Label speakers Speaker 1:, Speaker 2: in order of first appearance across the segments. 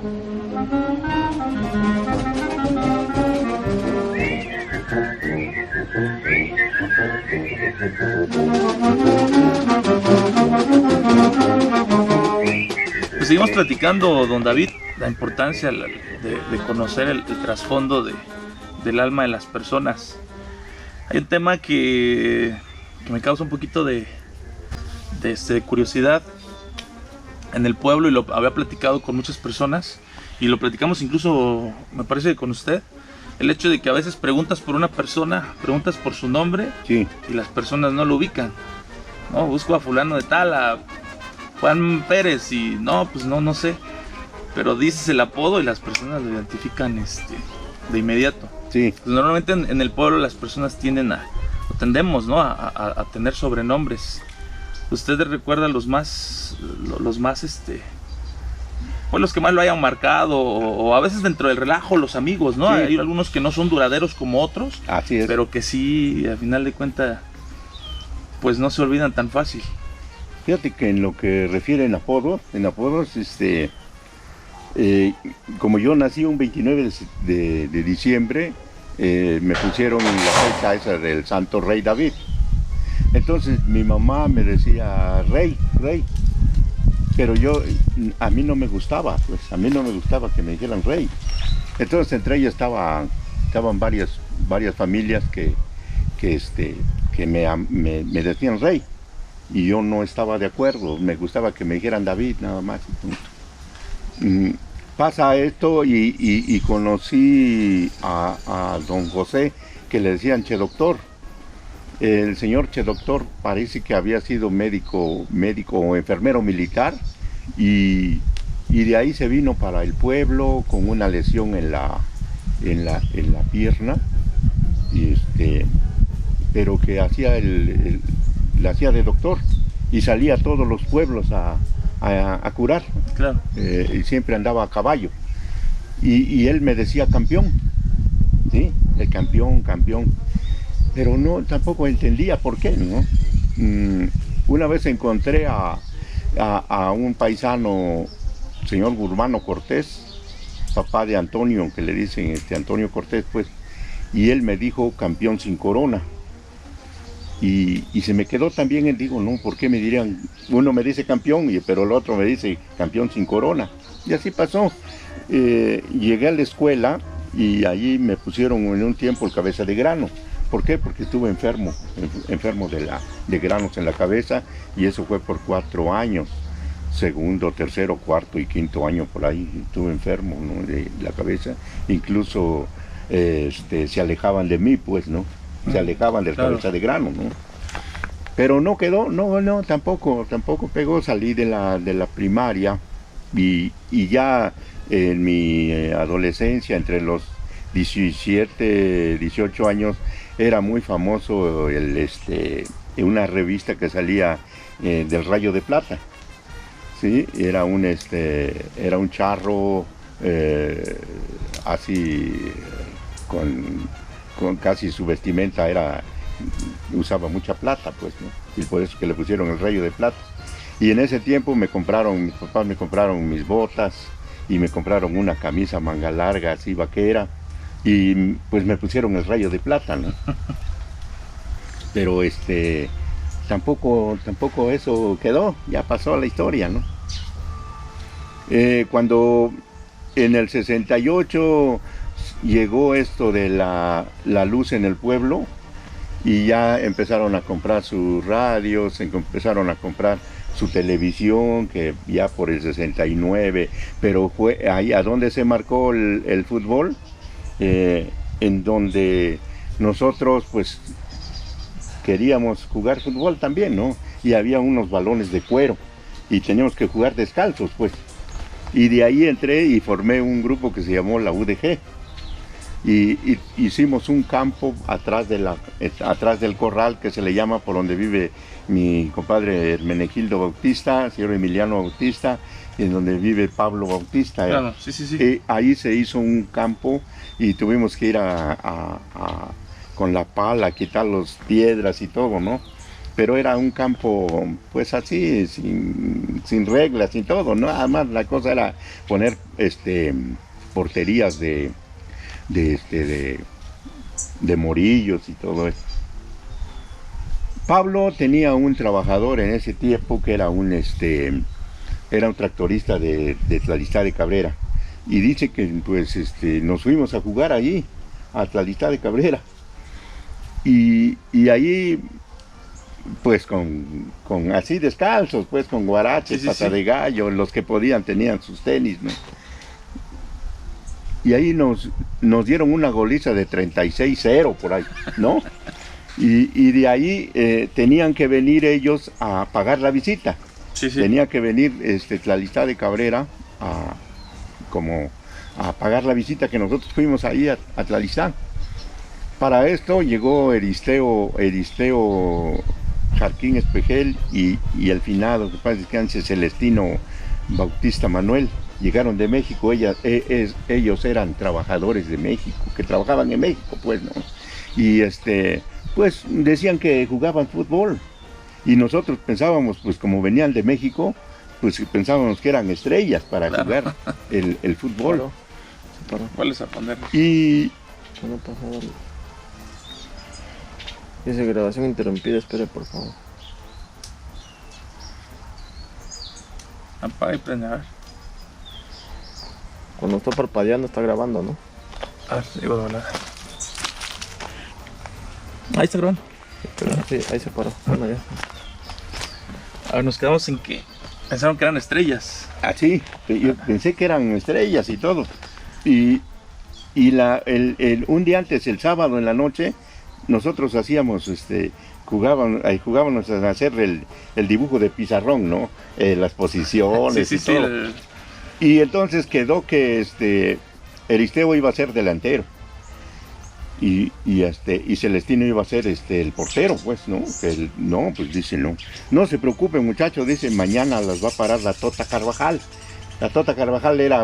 Speaker 1: Pues seguimos platicando, don David, la importancia de conocer el trasfondo del alma de las personas. Hay un tema que me causa un poquito de curiosidad en el pueblo, y lo había platicado con muchas personas, y lo platicamos incluso, me parece, con usted. El hecho de que a veces preguntas por una persona, preguntas por su nombre,
Speaker 2: sí,
Speaker 1: y las personas no lo ubican. No, busco a fulano de tal, a Juan Pérez, y no, pues no sé. Pero dices el apodo y las personas lo identifican de inmediato.
Speaker 2: sí.
Speaker 1: Pues normalmente en el pueblo las personas tendemos, ¿no?, a tener sobrenombres. ¿Usted recuerda los más pues los que más lo hayan marcado, o a veces dentro del relajo los amigos, ¿no?
Speaker 2: Sí.
Speaker 1: Hay algunos que no son duraderos como otros,
Speaker 2: Así es.
Speaker 1: pero que sí, al final de cuentas, pues no se olvidan tan fácil.
Speaker 2: Fíjate que en lo que refiere en apodos, como yo nací un 29 de diciembre, me pusieron la fecha esa del Santo Rey David. Entonces mi mamá me decía Rey, pero a mí no me gustaba, que me dijeran Rey. Entonces entre ellas estaban varias familias que me decían Rey, y yo no estaba de acuerdo, me gustaba que me dijeran David, nada más. Pasa esto y conocí a don José, que le decían Che Doctor. El señor Che Doctor parece que había sido médico o enfermero militar, y de ahí se vino para el pueblo con una lesión en la pierna, pero que la hacía de doctor y salía a todos los pueblos a curar.
Speaker 1: Claro.
Speaker 2: Y siempre andaba a caballo, y él me decía campeón, ¿sí? El campeón, pero no, tampoco entendía por qué, ¿no? Una vez encontré a un paisano, señor Gurmano Cortés, papá de Antonio, que le dicen Antonio Cortés, pues, y él me dijo campeón sin corona. Y se me quedó también, digo, no, ¿por qué me dirían? Uno me dice campeón, pero el otro me dice campeón sin corona. Y así pasó. Llegué a la escuela y allí me pusieron en un tiempo el cabeza de grano. ¿Por qué? Porque estuve enfermo de granos en la cabeza, y eso fue por 4 años. Segundo, tercero, cuarto y quinto año por ahí estuve enfermo, ¿no?, de la cabeza. Incluso se alejaban de mí, pues, ¿no? Se alejaban del
Speaker 1: Claro.
Speaker 2: cabeza de grano, ¿no? Pero no quedó, no, tampoco pegó. Salí de la primaria, y ya en mi adolescencia, entre los 17, 18 años, era muy famoso una revista que salía del Rayo de Plata, ¿sí? Era un charro así, con casi su vestimenta usaba mucha plata, pues, ¿no? Y por eso que le pusieron el Rayo de Plata. Y en ese tiempo mis papás me compraron mis botas, y me compraron una camisa manga larga, así vaquera, y pues me pusieron el Rayo de Plata, ¿no? Pero tampoco eso quedó, ya pasó a la historia, ¿no? Cuando en el 68 llegó esto de la luz en el pueblo, y ya empezaron a comprar sus radios, empezaron a comprar su televisión, que ya por el 69, pero fue ahí a donde se marcó el fútbol, en donde nosotros pues queríamos jugar fútbol también, ¿no? Y había unos balones de cuero, y teníamos que jugar descalzos, pues. Y de ahí entré y formé un grupo que se llamó la UDG. Y hicimos un campo atrás del corral, que se le llama, por donde vive mi compadre Hermenegildo Bautista, señor Emiliano Bautista, y en donde vive Pablo Bautista.
Speaker 1: Claro, sí.
Speaker 2: Ahí se hizo un campo, y tuvimos que ir con la pala, quitar las piedras y todo, ¿no? pero era un campo pues así, sin reglas, sin todo, ¿no? Además la cosa era poner porterías de morillos y todo eso. Pablo tenía un trabajador en ese tiempo que era un tractorista de Tlalistá de Cabrera, y dice que pues nos fuimos a jugar allí a Tlalistá de Cabrera, y ahí pues con así descalzos, pues con guaraches, pata de gallo, los que podían tenían sus tenis, ¿no? Y ahí nos dieron una goliza de 36-0 por ahí, ¿no? Y de ahí tenían que venir ellos a pagar la visita. Tenía que venir Tlalistá de Cabrera a pagar la visita que nosotros fuimos ahí a Tlalistá. Para esto llegó Eristeo Jarquín Espejel y el finado, que pasa descanse, Celestino Bautista Manuel. Llegaron de México, ellos eran trabajadores de México, que trabajaban en México, pues, ¿no? Y pues decían que jugaban fútbol. Y nosotros pensábamos, pues como venían de México, pues pensábamos que eran estrellas para jugar el fútbol.
Speaker 1: ¿Cuál es a poner?
Speaker 2: Y...
Speaker 3: Dice grabación interrumpida, espere por favor.
Speaker 1: Apaga y prende, a ver.
Speaker 3: Cuando está parpadeando está grabando, ¿no?
Speaker 1: Digo de volar. Ahí está grabando.
Speaker 3: Sí, ahí se paró. Bueno, ya.
Speaker 1: A ver, nos quedamos en que pensaron que eran estrellas.
Speaker 2: Ah, sí, yo pensé que eran estrellas y todo. Y un día antes, el sábado en la noche, nosotros hacíamos, jugábamos a hacer el dibujo de pizarrón, ¿no? Las posiciones y todo. Y entonces quedó que Eristeo iba a ser delantero. Y Celestino iba a ser el portero, pues, ¿no? Pues dice, no se preocupen, muchachos, dice, mañana las va a parar la Tota Carvajal. La Tota Carvajal era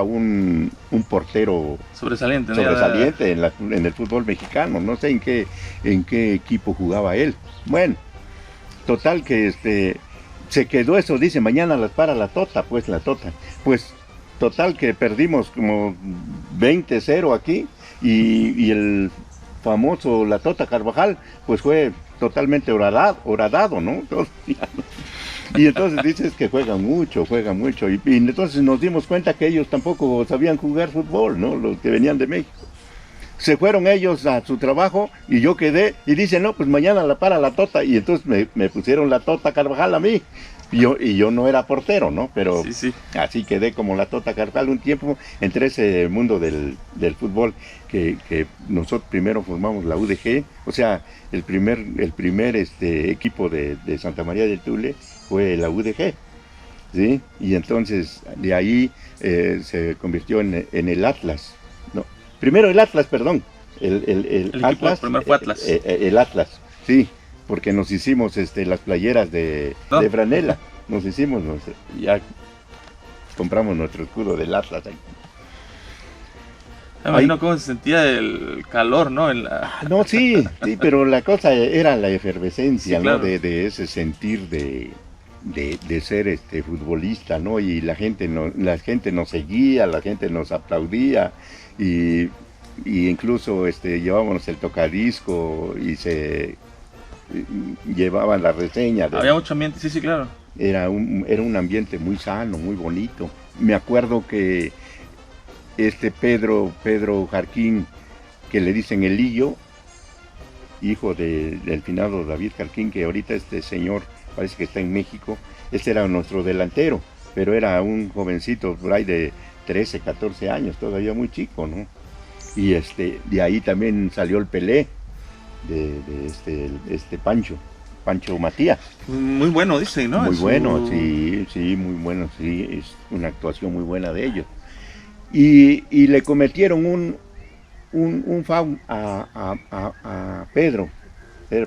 Speaker 2: un portero sobresaliente en el fútbol mexicano. No sé en qué equipo jugaba él. Bueno, total que se quedó eso, dice, mañana las para la Tota, pues la Tota. Pues total que perdimos como 20-0 aquí. Y el famoso La Tota Carvajal, pues fue totalmente horadado, ¿no? Y entonces dices que juegan mucho. Y entonces nos dimos cuenta que ellos tampoco sabían jugar fútbol, ¿no? Los que venían de México. Se fueron ellos a su trabajo y yo quedé, y dicen, no, pues mañana la para la Tota. Y entonces me pusieron La Tota Carvajal a mí. Y yo no era portero, ¿no? Pero así quedé como La Tota Carvajal un tiempo entre ese mundo del fútbol que nosotros primero formamos la UDG, o sea, el primer equipo de Santa María del Tule fue la UDG, ¿sí? Y entonces de ahí se convirtió en el Atlas, ¿no? Primero el Atlas, perdón, el Atlas.
Speaker 1: Primero fue Atlas.
Speaker 2: El Atlas, sí. Porque nos hicimos las playeras de franela, ya compramos nuestro escudo del Atlas.
Speaker 1: Me imagino cómo se sentía el calor, ¿no?
Speaker 2: No, sí, pero la cosa era la efervescencia, sí, claro, ¿no? De ese sentir de ser futbolista, ¿no? Y la gente nos seguía, la gente nos aplaudía y incluso llevábamos el tocadisco y se llevaban la reseña.
Speaker 1: Había mucho ambiente, sí, claro.
Speaker 2: Era un ambiente muy sano, muy bonito. Me acuerdo que Pedro Jarquín, que le dicen el Lillo, hijo del finado David Jarquín, que ahorita señor parece que está en México, era nuestro delantero, pero era un jovencito por ahí de 13, 14 años, todavía muy chico, ¿no? Y de ahí también salió el Pelé, de Pancho Matías.
Speaker 1: Muy bueno, dicen, ¿no?
Speaker 2: Muy bueno, sí, muy bueno, sí, es una actuación muy buena de ellos. Y le cometieron un foul a Pedro,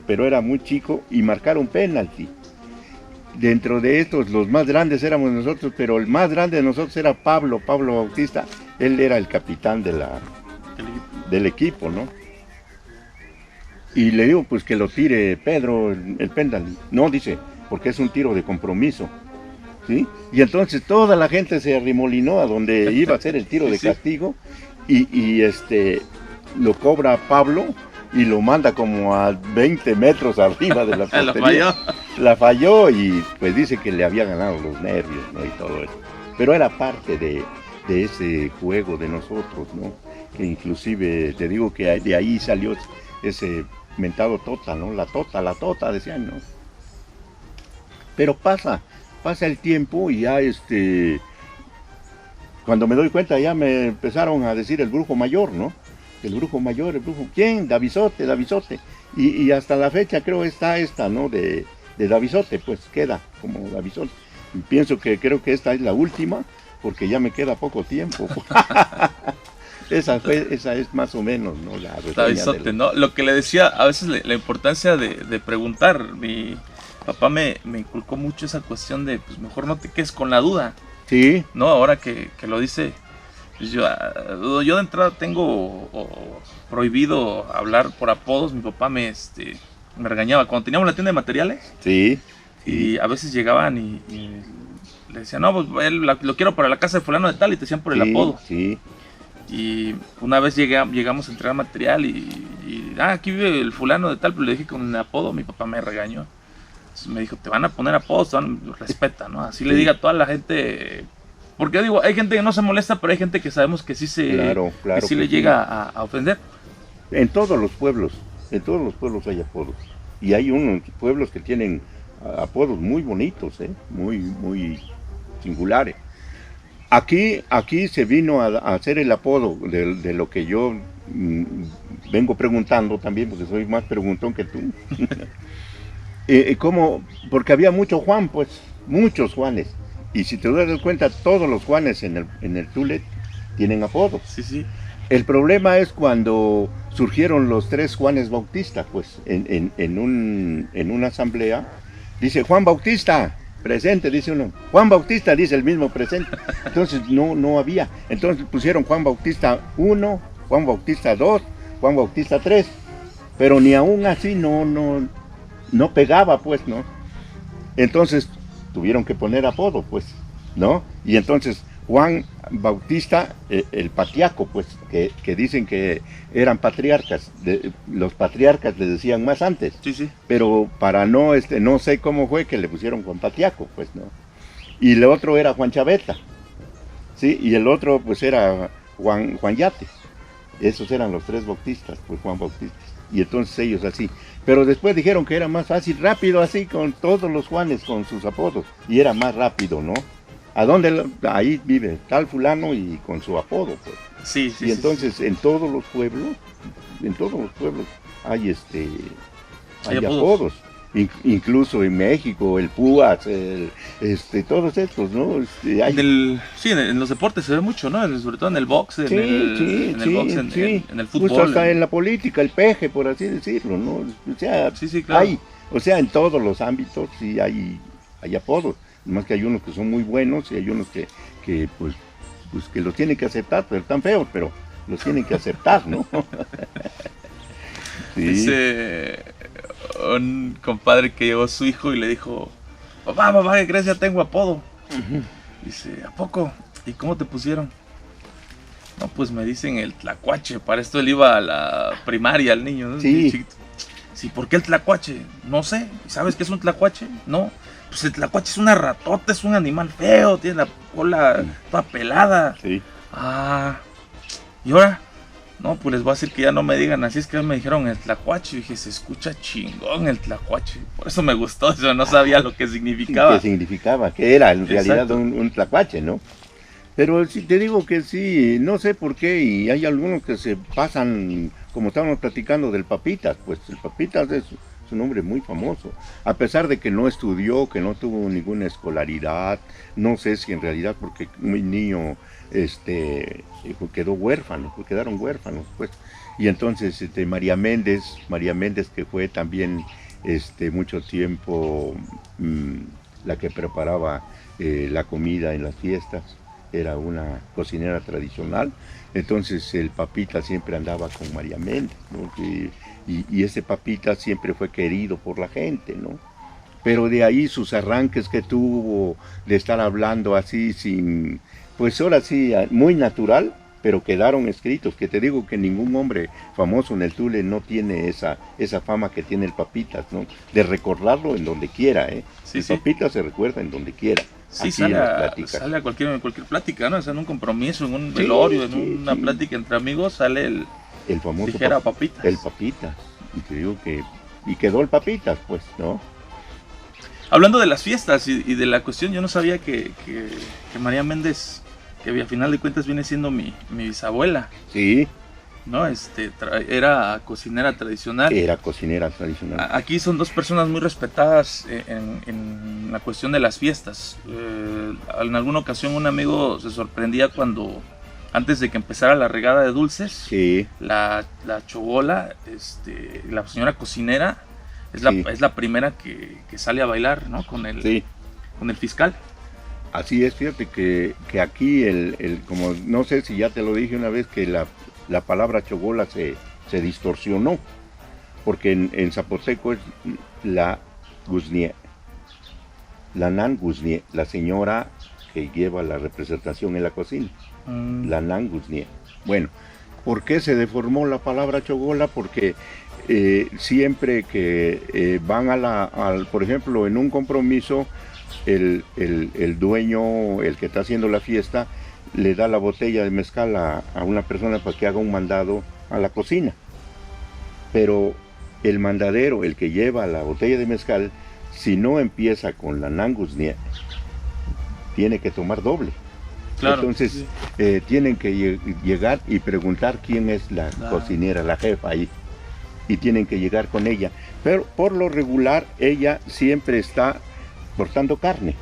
Speaker 2: pero era muy chico y marcaron penalti. Dentro de estos, los más grandes éramos nosotros, pero el más grande de nosotros era Pablo Bautista. Él era el capitán del equipo, ¿no? Y le digo, pues que lo tire Pedro, el péndulo. No, dice, porque es un tiro de compromiso. ¿Sí? Y entonces toda la gente se arremolinó a donde iba a ser el tiro de castigo y lo cobra Pablo y lo manda como a 20 metros arriba de la portería. La falló y pues dice que le había ganado los nervios, ¿no? Y todo eso. Pero era parte de ese juego de nosotros, ¿no? Que inclusive te digo que de ahí salió ese mentado tota, ¿no? La tota, decían, ¿no? Pero pasa el tiempo y ya cuando me doy cuenta ya me empezaron a decir el brujo mayor, ¿no? El brujo mayor, ¿quién? Davisote. Y hasta la fecha creo está esta, ¿no? De Davisote, pues queda como Davisote. Y creo que esta es la última, porque ya me queda poco tiempo. Esa es más o menos, ¿no? La
Speaker 1: Davisote, ¿no? Lo que le decía, a veces la importancia de preguntar. Mi papá me inculcó mucho esa cuestión de, pues mejor no te quedes con la duda.
Speaker 2: Sí.
Speaker 1: No, ahora que lo dice, pues yo de entrada tengo prohibido hablar por apodos. Mi papá me regañaba cuando teníamos la tienda de materiales.
Speaker 2: Sí.
Speaker 1: Y a veces llegaban y le decían, no, pues lo quiero para la casa de fulano de tal, y te decían por el apodo.
Speaker 2: Sí.
Speaker 1: Y una vez llegamos a entregar material y aquí vive el fulano de tal, pero le dije con el apodo. Mi papá me regañó. Entonces me dijo, te van a poner apodos, respeta, ¿no? Así le diga a toda la gente. Porque digo, hay gente que no se molesta, pero hay gente que sabemos que sí
Speaker 2: claro,
Speaker 1: que sí le llega a ofender.
Speaker 2: En todos los pueblos hay apodos. Y hay unos pueblos que tienen apodos muy bonitos, muy singulares. Aquí se vino a hacer el apodo de lo que yo vengo preguntando también, porque soy más preguntón que tú. Porque había mucho Juan, pues, muchos Juanes. Y si te das cuenta, todos los Juanes en el Tulet tienen apodo.
Speaker 1: Sí.
Speaker 2: El problema es cuando surgieron los 3 Juanes Bautistas, pues, en una asamblea. Dice, Juan Bautista, presente, dice uno. Juan Bautista, dice el mismo, presente. Entonces no había. Entonces pusieron Juan Bautista 1, Juan Bautista 2, Juan Bautista 3. Pero ni aún así no pegaba, pues, ¿no? Entonces tuvieron que poner apodo, pues, ¿no? Y entonces Juan Bautista, el patriarco, pues, que dicen que eran patriarcas. Los patriarcas le decían más antes.
Speaker 1: Sí.
Speaker 2: Pero para no sé cómo fue que le pusieron Juan Patriarco, pues, ¿no? Y el otro era Juan Chaveta, ¿sí? Y el otro, pues, era Juan Yate. Esos eran los 3 bautistas, pues, Juan Bautista. Y entonces ellos así. Pero después dijeron que era más fácil, rápido, así, con todos los Juanes, con sus apodos. Y era más rápido, ¿no? Ahí vive tal fulano y con su apodo, pues.
Speaker 1: Sí.
Speaker 2: Y entonces en todos los pueblos hay hay apodos. Incluso en México, el Púas, todos estos, ¿no?
Speaker 1: En los deportes se ve mucho, ¿no? Sobre todo en el box, en el fútbol.
Speaker 2: Justo hasta en la política, el peje, por así decirlo, ¿no? O sea,
Speaker 1: claro.
Speaker 2: En todos los ámbitos sí hay apodos. Más que hay unos que son muy buenos y hay unos que pues que los tienen que aceptar, pero están feos, pero los tienen que aceptar, ¿no? Sí.
Speaker 1: Dice un compadre que llevó a su hijo y le dijo, papá, ¿qué crees? Ya tengo apodo. Uh-huh. Dice, ¿a poco? ¿Y cómo te pusieron? No, pues me dicen el tlacuache. Para esto él iba a la primaria, el niño, ¿no?
Speaker 2: Sí.
Speaker 1: Sí, ¿por qué el tlacuache? No sé. ¿Sabes qué es un tlacuache? No. Pues el tlacuache es una ratota, es un animal feo, tiene la cola toda pelada.
Speaker 2: Sí.
Speaker 1: ¿Y ahora? No, pues les voy a decir que ya no me digan así, es que me dijeron el tlacuache. Y dije, se escucha chingón el tlacuache. Por eso me gustó, yo no sabía lo que significaba.
Speaker 2: ¿Qué significaba? Que era en realidad un tlacuache, ¿no? Pero sí, te digo que sí, no sé por qué, y hay algunos que se pasan, como estábamos platicando del Papitas, pues el Papitas es un hombre muy famoso, a pesar de que no estudió, que no tuvo ninguna escolaridad, no sé si en realidad porque muy niño quedaron huérfanos, pues. Y entonces María Méndez que fue también mucho tiempo la que preparaba la comida en las fiestas, era una cocinera tradicional, entonces el papita siempre andaba con María Méndez, ¿no? Y ese papita siempre fue querido por la gente, ¿no? Pero de ahí sus arranques que tuvo de estar hablando así sin, pues ahora sí, muy natural, pero quedaron escritos, que te digo que ningún hombre famoso en el Tule no tiene esa fama que tiene el Papitas, ¿no? De recordarlo en donde quiera, ¿eh?
Speaker 1: Sí,
Speaker 2: el
Speaker 1: sí.
Speaker 2: Papitas se recuerda en donde quiera.
Speaker 1: Sí,
Speaker 2: Aquí
Speaker 1: sale
Speaker 2: en las
Speaker 1: a,
Speaker 2: pláticas.
Speaker 1: sale a cualquier plática, ¿no? O sea, en un compromiso, en un
Speaker 2: Sí,
Speaker 1: velorio, en
Speaker 2: sí,
Speaker 1: una
Speaker 2: sí.
Speaker 1: plática entre amigos, sale
Speaker 2: El famoso
Speaker 1: dijera Papitas.
Speaker 2: El Papitas. Y te digo que, y quedó el Papitas, pues, ¿no?
Speaker 1: Hablando de las fiestas y de la cuestión, yo no sabía que María Méndez, que a final de cuentas viene siendo mi bisabuela,
Speaker 2: Sí,
Speaker 1: ¿no? Era cocinera tradicional.
Speaker 2: era cocinera tradicional.
Speaker 1: Aquí son dos personas muy respetadas en la cuestión de las fiestas. En alguna ocasión un amigo se sorprendía cuando, antes de que empezara la regada de dulces,
Speaker 2: Sí,
Speaker 1: la chogola, la señora cocinera,
Speaker 2: Sí.
Speaker 1: es la primera que sale a bailar, ¿no? Con el
Speaker 2: sí.
Speaker 1: fiscal.
Speaker 2: Así es, fíjate que aquí, como no sé si ya te lo dije una vez, que la palabra chogola se distorsionó, porque en zapoteco es la guznie, la nan guznie, la señora que lleva la representación en la cocina, la nan guznie. Bueno, ¿por qué se deformó la palabra chogola? Porque siempre que van por ejemplo, en un compromiso, el dueño, el que está haciendo la fiesta, le da la botella de mezcal a una persona para que haga un mandado a la cocina. Pero el mandadero, el que lleva la botella de mezcal, si no empieza con la nangusnia, tiene que tomar doble.
Speaker 1: Claro,
Speaker 2: Entonces,
Speaker 1: sí.
Speaker 2: Tienen que llegar y preguntar quién es la cocinera, la jefa ahí. Y tienen que llegar con ella. Pero por lo regular, ella siempre está cortando carne.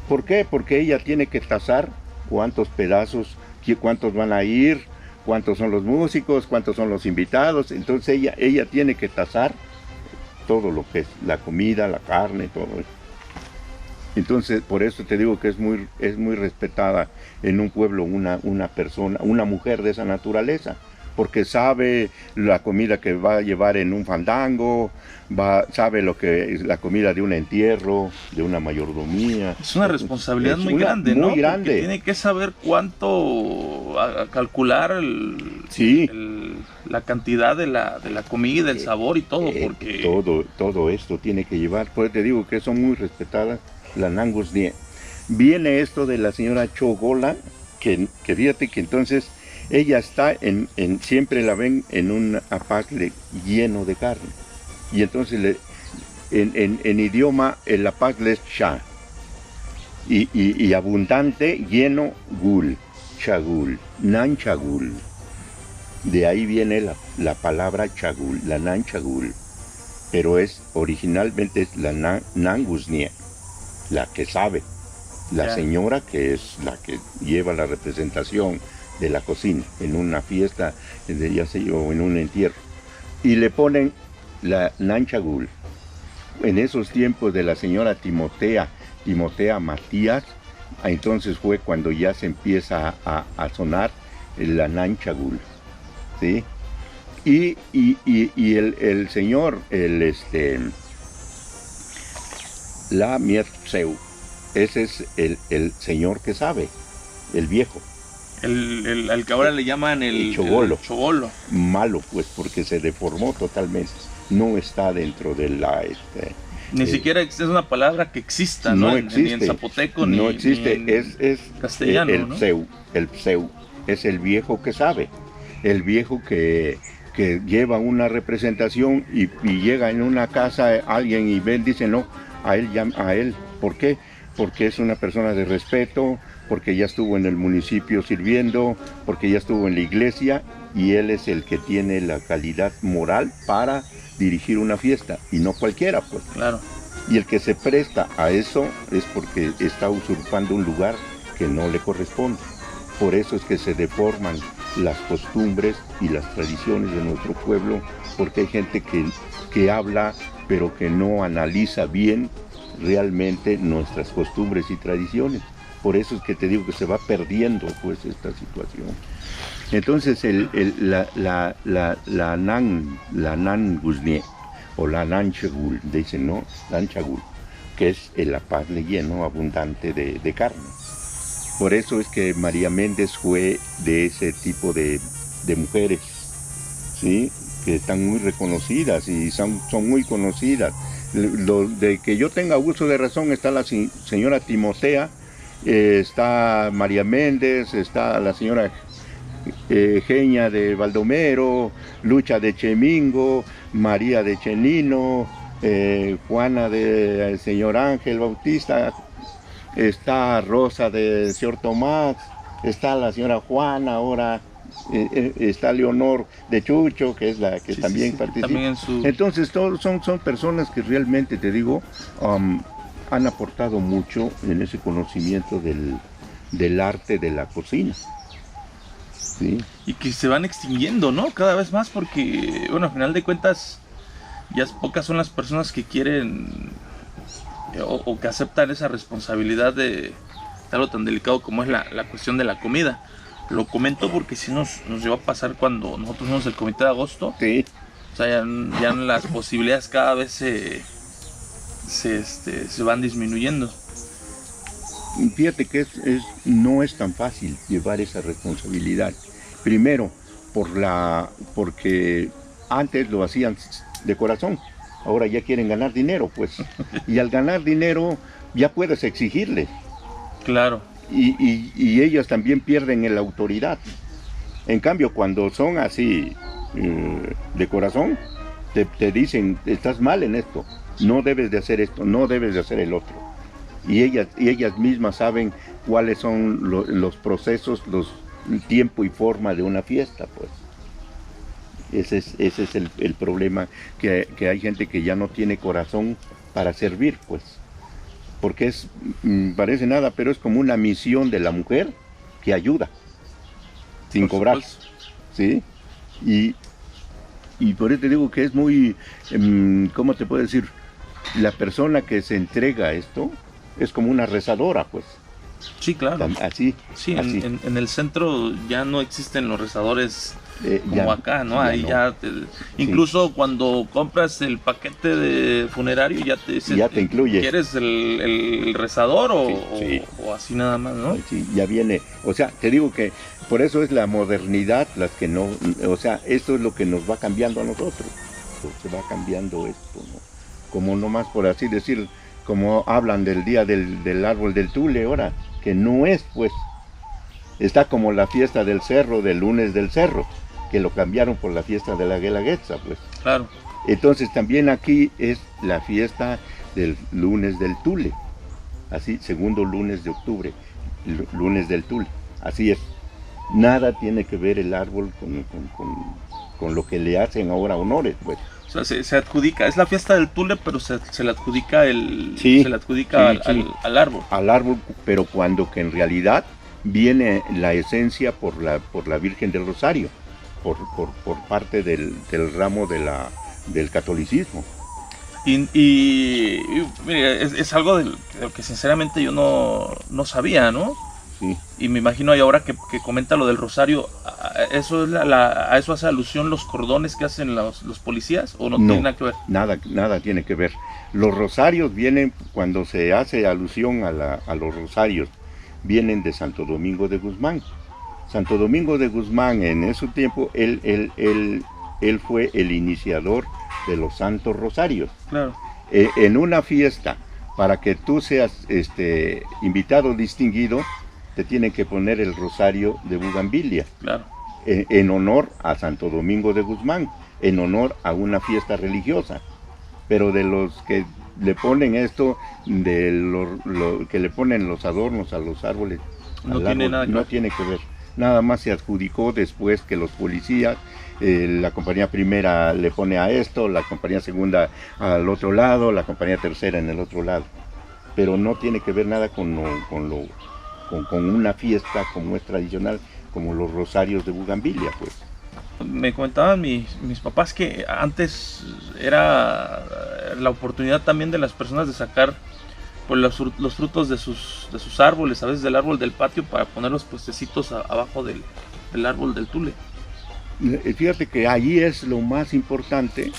Speaker 2: ¿Por qué? Porque ella tiene que tasar cuántos pedazos, cuántos van a ir, cuántos son los músicos, cuántos son los invitados. Entonces ella tiene que tasar todo lo que es la comida, la carne, todo eso. Entonces, por eso te digo que es muy respetada en un pueblo una persona, una mujer de esa naturaleza, porque sabe la comida que va a llevar en un fandango, sabe lo que es la comida de un entierro, de una mayordomía.
Speaker 1: Es una responsabilidad muy grande,
Speaker 2: muy
Speaker 1: ¿no?
Speaker 2: grande.
Speaker 1: Porque tiene que saber cuánto, calcular
Speaker 2: Sí.
Speaker 1: la cantidad de la comida, el sabor y todo, porque...
Speaker 2: Todo esto tiene que llevar, pues te digo que son muy respetadas la Nangus Die. Viene esto de la señora Chogola, que fíjate que entonces ella está siempre la ven en un apasle lleno de carne. Y entonces en idioma el apasle es cha. Y abundante, lleno, gul, chagul, nan chagul. De ahí viene la palabra chagul, la nan chagul. Pero originalmente es la nangusnia, la que sabe. La señora que es la que lleva la representación de la cocina en una fiesta, ya sé yo, en un entierro. Y le ponen la nanchagul. En esos tiempos de la señora Timotea Matías, entonces fue cuando ya se empieza a sonar la nanchagul, ¿sí? Y el señor, la Mierzeu, ese es el señor que sabe, el viejo.
Speaker 1: Al que ahora le llaman el
Speaker 2: chogolo.
Speaker 1: El chogolo.
Speaker 2: Malo, pues, porque se deformó totalmente. No está dentro de la...
Speaker 1: Ni siquiera es una palabra que exista, ¿no?
Speaker 2: No existe.
Speaker 1: Ni en zapoteco,
Speaker 2: no existe.
Speaker 1: Ni en
Speaker 2: es
Speaker 1: castellano,
Speaker 2: el
Speaker 1: ¿no?
Speaker 2: pseu. Es el viejo que sabe. El viejo que lleva una representación y llega en una casa alguien y ven, dice no, a él. ¿Por qué? Porque es una persona de respeto, porque ya estuvo en el municipio sirviendo, porque ya estuvo en la iglesia y él es el que tiene la calidad moral para dirigir una fiesta y no cualquiera, pues.
Speaker 1: Claro.
Speaker 2: Y el que se presta a eso es porque está usurpando un lugar que no le corresponde. Por eso es que se deforman las costumbres y las tradiciones de nuestro pueblo, porque hay gente que habla pero que no analiza bien realmente nuestras costumbres y tradiciones. Por eso es que te digo que se va perdiendo pues esta situación. Entonces la Nan Guznie o la Nan Chagul, dicen, ¿no? Nan Chagul, que es el apazle lleno, abundante de carne. Por eso es que María Méndez fue de ese tipo de mujeres, ¿sí? Que están muy reconocidas y son muy conocidas. De que yo tenga uso de razón está la señora Timotea, está María Méndez, está la señora Genia de Baldomero, Lucha de Chemingo, María de Chenino, Juana de señor Ángel Bautista, está Rosa de señor Tomás, está la señora Juana ahora, está Leonor de Chucho, que es la que también participa. También Entonces todos son personas que realmente, te digo, han aportado mucho en ese conocimiento del arte de la cocina. Sí.
Speaker 1: Y que se van extinguiendo, ¿no? Cada vez más, porque, bueno, al final de cuentas, ya pocas son las personas que quieren o que aceptan esa responsabilidad de algo tan delicado como es la cuestión de la comida. Lo comento porque si nos lleva a pasar cuando nosotros somos el Comité de Agosto.
Speaker 2: Sí.
Speaker 1: O sea, ya las posibilidades cada vez se van disminuyendo.
Speaker 2: Fíjate que no es tan fácil llevar esa responsabilidad. Primero, porque antes lo hacían de corazón, ahora ya quieren ganar dinero, pues. Y al ganar dinero ya puedes exigirle.
Speaker 1: Claro.
Speaker 2: Y ellas también pierden la autoridad. En cambio, cuando son así de corazón, te dicen, estás mal en esto, no debes de hacer esto, no debes de hacer el otro. Y ellas mismas saben cuáles son los procesos, el tiempo y forma de una fiesta, pues. Ese es el problema, que hay gente que ya no tiene corazón para servir, pues. Porque parece nada, pero es como una misión de la mujer que ayuda, sin cobrar, ¿sí? Y por eso te digo que es muy, ¿cómo te puedo decir? La persona que se entrega a esto es como una rezadora, pues.
Speaker 1: Sí, claro.
Speaker 2: Así.
Speaker 1: Sí,
Speaker 2: así.
Speaker 1: En el centro ya no existen los rezadores como acá, ¿no? Ahí ya incluso cuando compras el paquete de funerario ya te dice,
Speaker 2: ya te incluye.
Speaker 1: ¿Quieres el rezador o así nada más, no?
Speaker 2: Sí, ya viene. O sea, te digo que por eso es la modernidad las que no, o sea, esto es lo que nos va cambiando a nosotros. Se va cambiando esto, ¿no? Como nomás por así decir, como hablan del día del árbol del Tule ahora, que no es, pues, está como la fiesta del cerro, del lunes del cerro, que lo cambiaron por la fiesta de la Guelaguetza, pues.
Speaker 1: Claro.
Speaker 2: Entonces también aquí es la fiesta del lunes del Tule, así, segundo lunes de octubre, lunes del Tule, así es. Nada tiene que ver el árbol con lo que le hacen ahora honores, pues.
Speaker 1: O sea, se adjudica, es la fiesta del Tule, pero se le adjudica al árbol.
Speaker 2: Al árbol, pero cuando que en realidad viene la esencia por la Virgen del Rosario, por parte del ramo del catolicismo.
Speaker 1: Y mire, es algo de lo que sinceramente yo no sabía, ¿no?
Speaker 2: Sí.
Speaker 1: Y me imagino ahí ahora que comenta lo del rosario, ¿eso es a eso hace alusión los cordones que hacen los policías o no tiene nada que ver?
Speaker 2: Nada tiene que ver. Los rosarios vienen, cuando se hace alusión a los rosarios, vienen de Santo Domingo de Guzmán. Santo Domingo de Guzmán, en ese tiempo, él fue el iniciador de los santos rosarios.
Speaker 1: Claro.
Speaker 2: En una fiesta, para que tú seas invitado distinguido, te tienen que poner el rosario de bugambilia. Claro. En honor a Santo Domingo de Guzmán, en honor a una fiesta religiosa. Pero de los que le ponen esto, que le ponen los adornos a los árboles,
Speaker 1: no
Speaker 2: tiene que ver. Nada más se adjudicó después que los policías, la compañía primera le pone a esto, la compañía segunda al otro lado, la compañía tercera en el otro lado. Pero no tiene que ver nada con una fiesta como es tradicional, como los rosarios de bugambilia, pues.
Speaker 1: Me comentaban mis papás que antes era la oportunidad también de las personas de sacar por los frutos de sus árboles, a veces del árbol del patio, para poner los puestecitos abajo del árbol del tule.
Speaker 2: Fíjate que ahí es lo más importante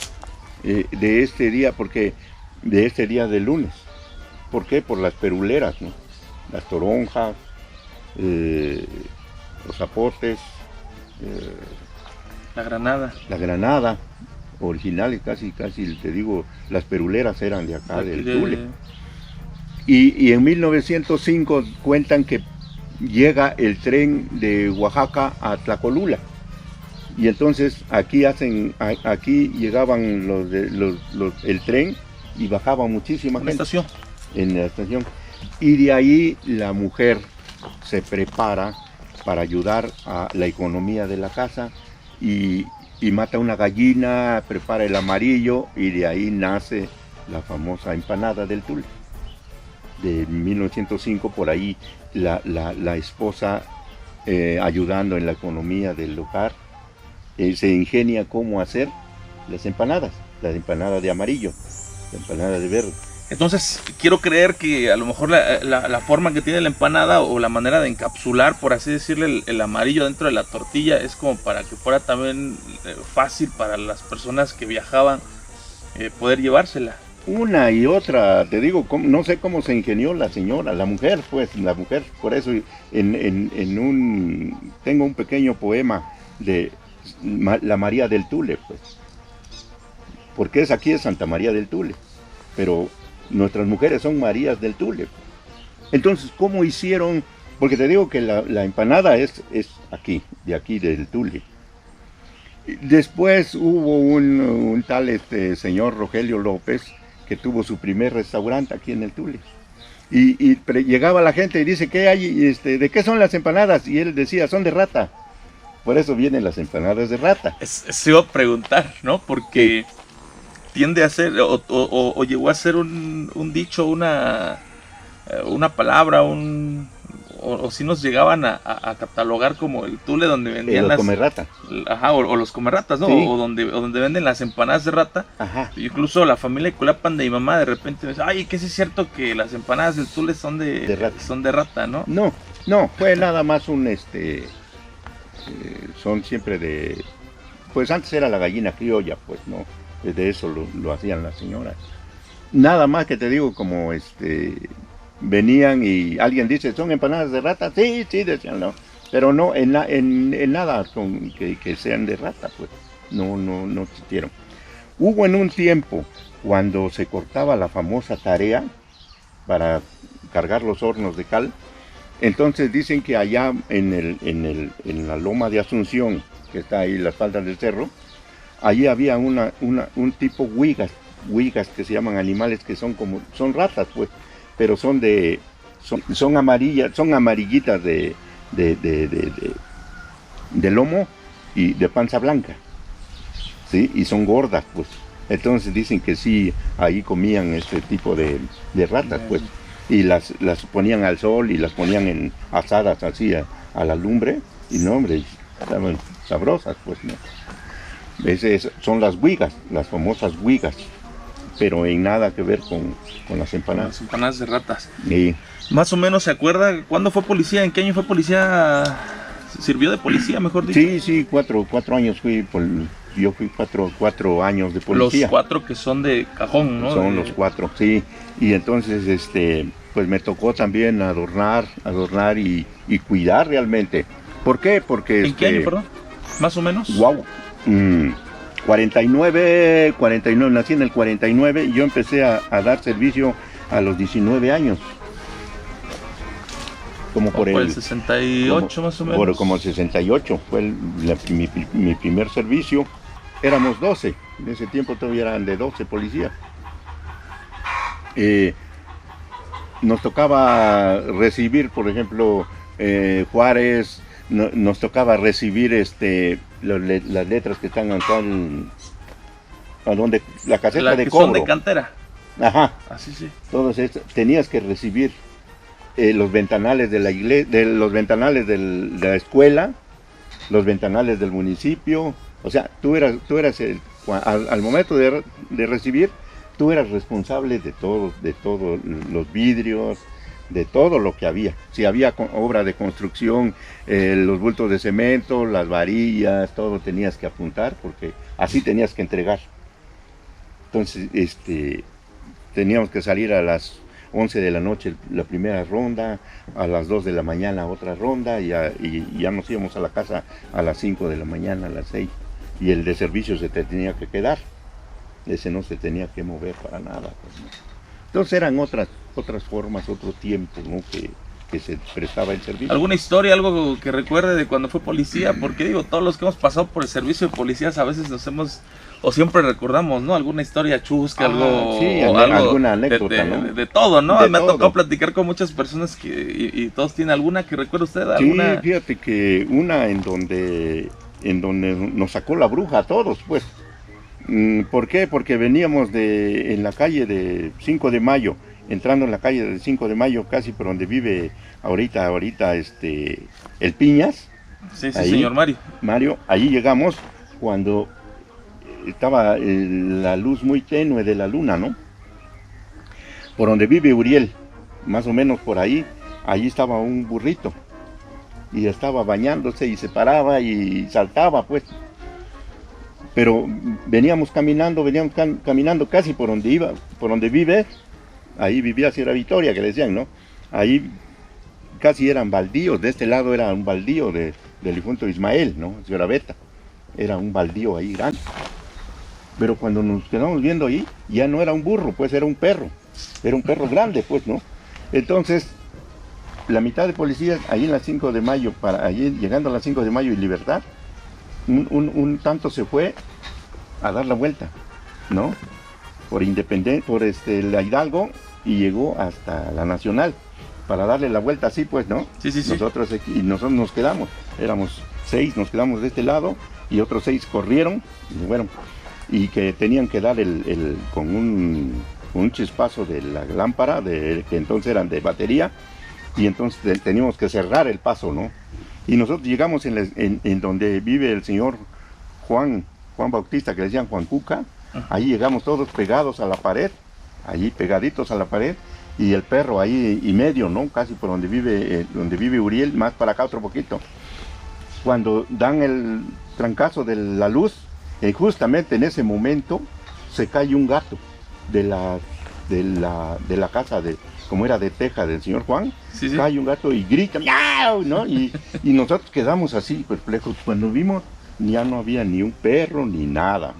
Speaker 2: de este día, porque de este día de lunes. ¿Por qué? Por las peruleras, ¿no? Las toronjas, los zapotes,
Speaker 1: la granada.
Speaker 2: La granada, originales, casi te digo, las peruleras eran de acá, del Tule. Y en 1905 cuentan que llega el tren de Oaxaca a Tlacolula. Y entonces aquí llegaban el tren y bajaba muchísima gente. En la estación. Y de ahí la mujer se prepara para ayudar a la economía de la casa y mata una gallina, prepara el amarillo y de ahí nace la famosa empanada del Tule. De 1905, por ahí la esposa ayudando en la economía del hogar se ingenia cómo hacer las empanadas de amarillo, la empanada de verde.
Speaker 1: Entonces quiero creer que a lo mejor la forma que tiene la empanada o la manera de encapsular, por así decirle, el amarillo dentro de la tortilla es como para que fuera también fácil para las personas que viajaban poder llevársela.
Speaker 2: Una y otra, te digo, no sé cómo se ingenió la señora, la mujer, por eso tengo un pequeño poema de la María del Tule, pues, porque aquí es Santa María del Tule, pero nuestras mujeres son Marías del Tule. Entonces, ¿cómo hicieron? Porque te digo que la empanada es de aquí del Tule. Después hubo un tal señor Rogelio López, que tuvo su primer restaurante aquí en el Tule. Y llegaba la gente y dice, ¿qué hay? ¿De qué son las empanadas? Y él decía, son de rata. Por eso vienen las empanadas de rata.
Speaker 1: Se iba a preguntar, ¿no? Porque tiende a ser, o llegó a ser un dicho, una palabra, o si nos llegaban a catalogar como el Tule donde vendían
Speaker 2: los comerratas.
Speaker 1: Ajá, o los comerratas, ¿no? Sí. O donde venden las empanadas de rata.
Speaker 2: Ajá.
Speaker 1: Incluso la familia de Culapan de mi mamá de repente me dice, ay, que sí es cierto que las empanadas del Tule son de rata, ¿no?
Speaker 2: No, fue nada más son siempre pues antes era la gallina criolla, pues, ¿no? De eso lo hacían las señoras. Nada más que te digo, como venían y alguien dice, ¿son empanadas de rata? Sí, decían, no. Pero no, en nada son que sean de rata, pues, no existieron. Hubo en un tiempo, cuando se cortaba la famosa tarea para cargar los hornos de cal, entonces dicen que allá en la loma de Asunción, que está ahí en las faldas del cerro, allí había un tipo huigas que se llaman animales que son ratas, pues, pero son amarillas, son amarillitas de lomo y de panza blanca, ¿sí? Y son gordas, pues. Entonces dicen que sí, ahí comían este tipo de ratas, pues. Y las ponían al sol y las ponían asadas así a la lumbre, y no, hombre, estaban sabrosas, pues, ¿no? Son las huigas, las famosas huigas, pero en nada que ver con las empanadas.
Speaker 1: Las empanadas de ratas.
Speaker 2: Sí.
Speaker 1: Más o menos, ¿se acuerda cuándo fue policía? ¿En qué año fue policía? ¿Sirvió de policía, mejor dicho?
Speaker 2: Sí, 4 años yo fui 4 años de policía.
Speaker 1: Los 4 que son de cajón, ¿no?
Speaker 2: Son los 4, sí. Y entonces, pues me tocó también adornar y cuidar realmente. ¿Por qué? Porque
Speaker 1: ¿En qué año, perdón? ¿Más o menos?
Speaker 2: Wow. 49, nací en el 49 y yo empecé a dar servicio a los 19 años. Como por
Speaker 1: el 68 más o menos.
Speaker 2: Como el 68 fue mi primer servicio. Éramos 12, en ese tiempo todavía eran de 12 policías. Nos tocaba recibir, por ejemplo, Juárez, nos tocaba recibir las letras que están acá a donde la caseta de cobro.
Speaker 1: Son de cantera.
Speaker 2: Ajá.
Speaker 1: Así sí.
Speaker 2: Todos estos tenías que recibir los ventanales de la iglesia, los ventanales de la escuela, los ventanales del municipio. O sea, tú eras al momento de recibir, tú eras responsable de todo, los vidrios, de todo lo que había. Si había obra de construcción, los bultos de cemento, las varillas, todo tenías que apuntar porque así tenías que entregar. Entonces, teníamos que salir a las 11 de la noche la primera ronda, a las 2 de la mañana otra ronda y ya nos íbamos a la casa a las 5 de la mañana, a las 6. Y el de servicio se te tenía que quedar. Ese no se tenía que mover para nada. Pues, ¿no? Entonces eran otras formas, otro tiempo, ¿no? que se prestaba el servicio.
Speaker 1: ¿Alguna historia, algo que recuerde de cuando fue policía? Porque digo, todos los que hemos pasado por el servicio de policías a veces o siempre recordamos, ¿no? Alguna historia chusca, algo...
Speaker 2: Sí,
Speaker 1: algo
Speaker 2: alguna anécdota, ¿no?
Speaker 1: De todo, ¿no?
Speaker 2: De
Speaker 1: Me ha
Speaker 2: todo.
Speaker 1: tocado platicar con muchas personas y todos tienen alguna que recuerde usted. ¿Alguna?
Speaker 2: Sí, fíjate que una en donde nos sacó la bruja a todos, pues. ¿Por qué? Porque veníamos en la calle de 5 de Mayo, entrando en la calle de 5 de Mayo, casi por donde vive ahorita el Piñas.
Speaker 1: Sí,
Speaker 2: ahí,
Speaker 1: señor Mario.
Speaker 2: Mario, allí llegamos cuando estaba la luz muy tenue de la luna, ¿no? Por donde vive Uriel, más o menos por ahí estaba un burrito y estaba bañándose y se paraba y saltaba, pues. Pero veníamos caminando casi por donde vive, ahí vivía Sierra Victoria, que decían, ¿no? Ahí casi eran baldíos, de este lado era un baldío del difunto Ismael, ¿no? Sierra Beta, era un baldío ahí grande. Pero cuando nos quedamos viendo ahí, ya no era un burro, pues era un perro grande, pues, ¿no? Entonces, la mitad de policías, ahí en la 5 de Mayo, llegando a la 5 de Mayo y Libertad, un tanto se fue a dar la vuelta, ¿no? Por la Hidalgo y llegó hasta la Nacional para darle la vuelta así, pues, ¿no?
Speaker 1: Sí.
Speaker 2: Nosotros nos quedamos, éramos 6, nos quedamos de este lado y otros 6 corrieron, y bueno, y que tenían que dar con un chispazo de la lámpara, que entonces eran de batería, y entonces teníamos que cerrar el paso, ¿no? Y nosotros llegamos en donde vive el señor Juan Bautista, que le decían Juan Cuca. Ahí llegamos todos pegados a la pared, allí pegaditos a la pared, y el perro ahí y medio, ¿no? Casi por donde vive Uriel, más para acá otro poquito. Cuando dan el trancazo de la luz, justamente en ese momento se cae un gato de la casa como era de teja del señor Juan, cae un gato y grita, ¡miau!, ¿no? Y nosotros quedamos así perplejos. Cuando vimos, ya no había ni un perro ni nada.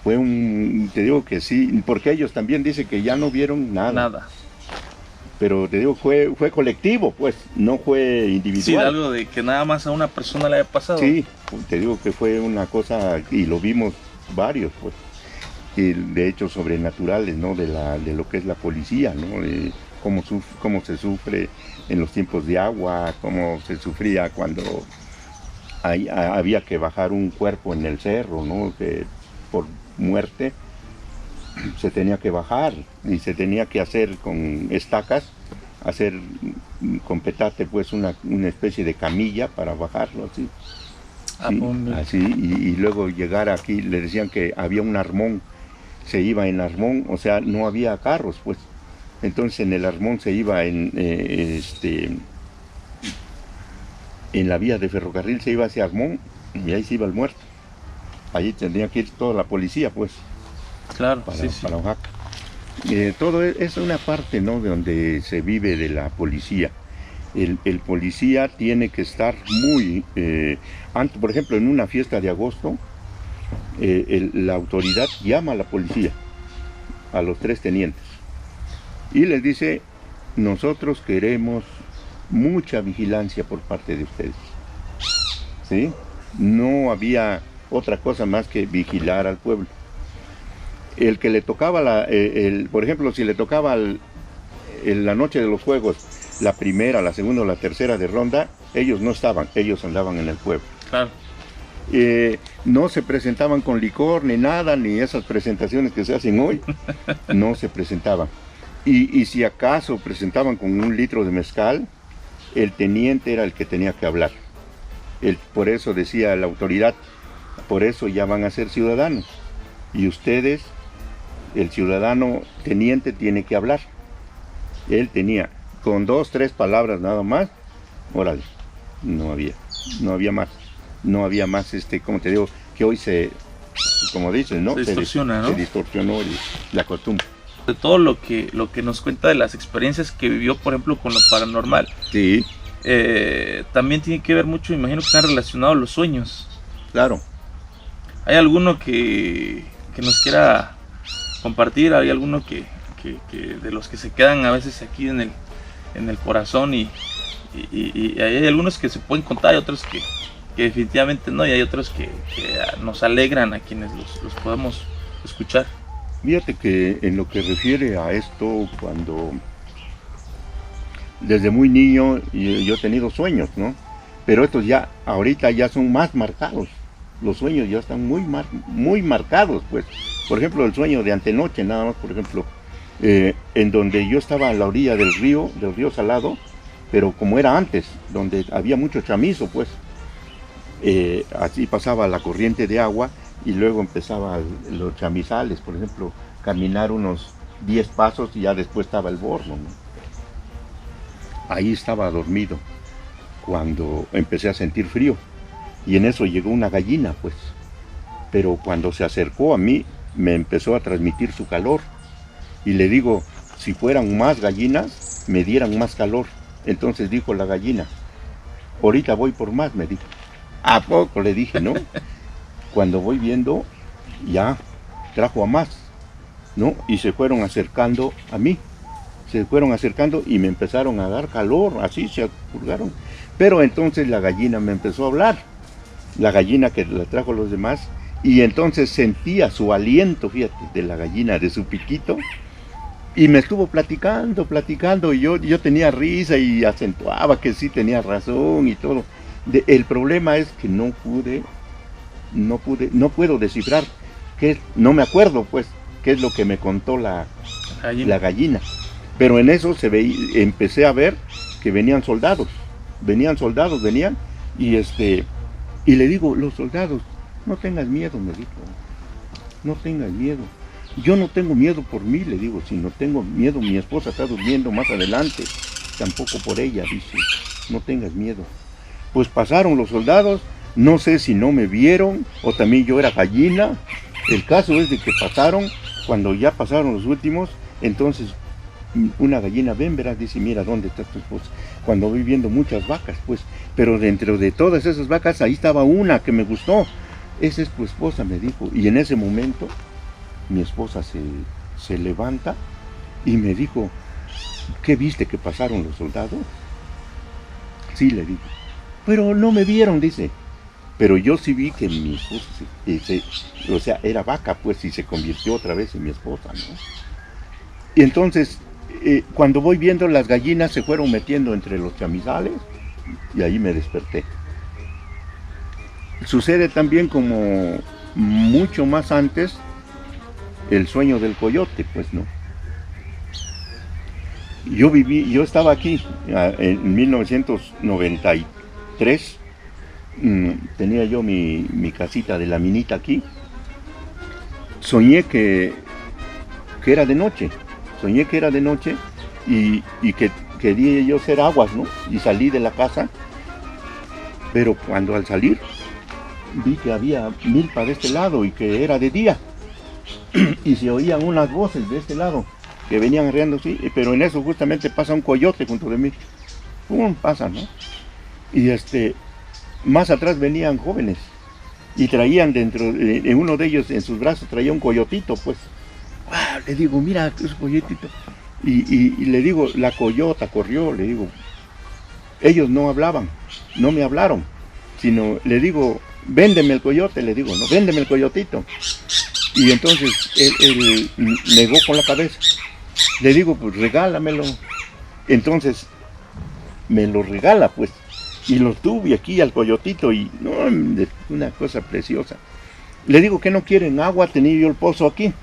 Speaker 2: Te digo que sí, porque ellos también dicen que ya no vieron nada. Pero te digo, fue colectivo, pues, no fue individual.
Speaker 1: Sí, algo de que nada más a una persona le haya pasado.
Speaker 2: Sí, te digo que fue una cosa, y lo vimos varios, pues. Y de hechos sobrenaturales, ¿no? De lo que es la policía, ¿no? De cómo se sufre en los tiempos de agua, cómo se sufría cuando había que bajar un cuerpo en el cerro, ¿no? Que por muerte se tenía que bajar y se tenía que hacer con estacas, hacer con petate, pues una especie de camilla para bajarlo así. Así, y luego llegar aquí, le decían que había un armón, se iba en armón, o sea, no había carros, pues. Entonces en el armón se iba en la vía de ferrocarril, se iba hacia Armón y ahí se iba el muerto. Allí tendría que ir toda la policía, pues.
Speaker 1: Claro,
Speaker 2: para Oaxaca. Todo es una parte, ¿no? De donde se vive de la policía. El policía tiene que estar muy... por ejemplo, en una fiesta de agosto, la autoridad llama a la policía, a los 3 tenientes, y les dice, nosotros queremos mucha vigilancia por parte de ustedes. ¿Sí? No había otra cosa más que vigilar al pueblo. El que le tocaba, por ejemplo, si le tocaba la noche de los juegos, la primera, la segunda o la tercera de ronda, ellos no estaban, ellos andaban en el pueblo.
Speaker 1: Claro.
Speaker 2: No se presentaban con licor ni nada, ni esas presentaciones que se hacen hoy, no se presentaban. Y si acaso presentaban con 1 litro de mezcal, el teniente era el que tenía que hablar. Por eso decía la autoridad, por eso ya van a ser ciudadanos. Y ustedes el ciudadano teniente tiene que hablar. Él tenía, con 2, 3 palabras nada más, órale, no había más, como te digo, que hoy como dices, ¿no?
Speaker 1: Se distorsiona, ¿no?
Speaker 2: Se distorsionó la costumbre.
Speaker 1: De todo lo que nos cuenta de las experiencias que vivió, por ejemplo, con lo paranormal,
Speaker 2: Sí,
Speaker 1: también tiene que ver mucho, imagino que están relacionados los sueños.
Speaker 2: claro.
Speaker 1: ¿Hay alguno que nos quiera compartir? ¿Hay alguno que de los que se quedan a veces aquí en el corazón y hay algunos que se pueden contar y otros que definitivamente no, y hay otros que nos alegran a quienes los podemos escuchar?
Speaker 2: Fíjate que en lo que refiere a esto, cuando desde muy niño yo he tenido sueños, ¿no? Pero estos ya, ahorita ya son más marcados. Los sueños ya están muy marcados, pues. Por ejemplo, el sueño de antenoche, nada más, por ejemplo, en donde yo estaba a la orilla del río Salado, pero como era antes, donde había mucho chamizo, pues, así pasaba la corriente de agua y luego empezaba los chamizales, por ejemplo, caminar unos 10 pasos y ya después estaba el bordo, ¿no? Ahí estaba dormido cuando empecé a sentir frío y en eso llegó una gallina, pues, pero cuando se acercó a mí me empezó a transmitir su calor y le digo, si fueran más gallinas me dieran más calor. Entonces dijo la gallina, ahorita voy por más, me dijo. ¿A poco? Le dije, ¿no? Cuando voy viendo, ya trajo a más, ¿no? Y se fueron acercando a mí, y me empezaron a dar calor, así se purgaron. Pero entonces la gallina me empezó a hablar, la gallina que la trajo a los demás, y entonces sentía su aliento, fíjate, de la gallina, de su piquito, y me estuvo platicando, y yo tenía risa y acentuaba que sí tenía razón y todo. El problema es que no puedo descifrar, no me acuerdo pues qué es lo que me contó la gallina. Pero en eso empecé a ver que venían soldados, y le digo, los soldados, no tengas miedo, me dijo, no tengas miedo. Yo no tengo miedo por mí, le digo, si no tengo miedo, mi esposa está durmiendo más adelante, tampoco por ella, dice, no tengas miedo. Pues pasaron los soldados, no sé si no me vieron o también yo era gallina. El caso es de que pasaron, cuando ya pasaron los últimos, entonces una gallina, ven, verás, dice, mira, ¿dónde está tu esposa? Cuando voy viendo muchas vacas, pues, pero dentro de todas esas vacas, ahí estaba una que me gustó. Esa es tu esposa, me dijo. Y en ese momento, mi esposa se levanta y me dijo, ¿qué viste que pasaron los soldados? Sí, le digo. Pero no me vieron, dice. Pero yo sí vi que mi esposa, era vaca, pues, y se convirtió otra vez en mi esposa, ¿no? Y entonces, cuando voy viendo, las gallinas se fueron metiendo entre los chamizales, y ahí me desperté. Sucede también como mucho más antes, el sueño del coyote, pues, ¿no? Yo estaba aquí en 1993, tenía yo mi casita de la minita aquí. Soñé que era de noche, y que quería yo hacer aguas, ¿no? Y salí de la casa, pero cuando al salir vi que había milpa de este lado y que era de día, y se oían unas voces de este lado que venían arreando así, pero en eso justamente pasa un coyote junto de mí. ¡Pum! Pasa, ¿no? Y más atrás venían jóvenes y traían en uno de ellos, en sus brazos, traía un coyotito, pues. ¡Wow! Le digo, mira, ese coyotito. Y le digo, la coyota corrió, le digo. Ellos no hablaban, no me hablaron, sino le digo, véndeme el coyote, le digo, no, véndeme el coyotito. Y entonces él negó con la cabeza. Le digo, pues regálamelo. Entonces me lo regala, pues, y lo tuve aquí al coyotito, y no, una cosa preciosa. Le digo que no quieren agua, tenía yo el pozo aquí.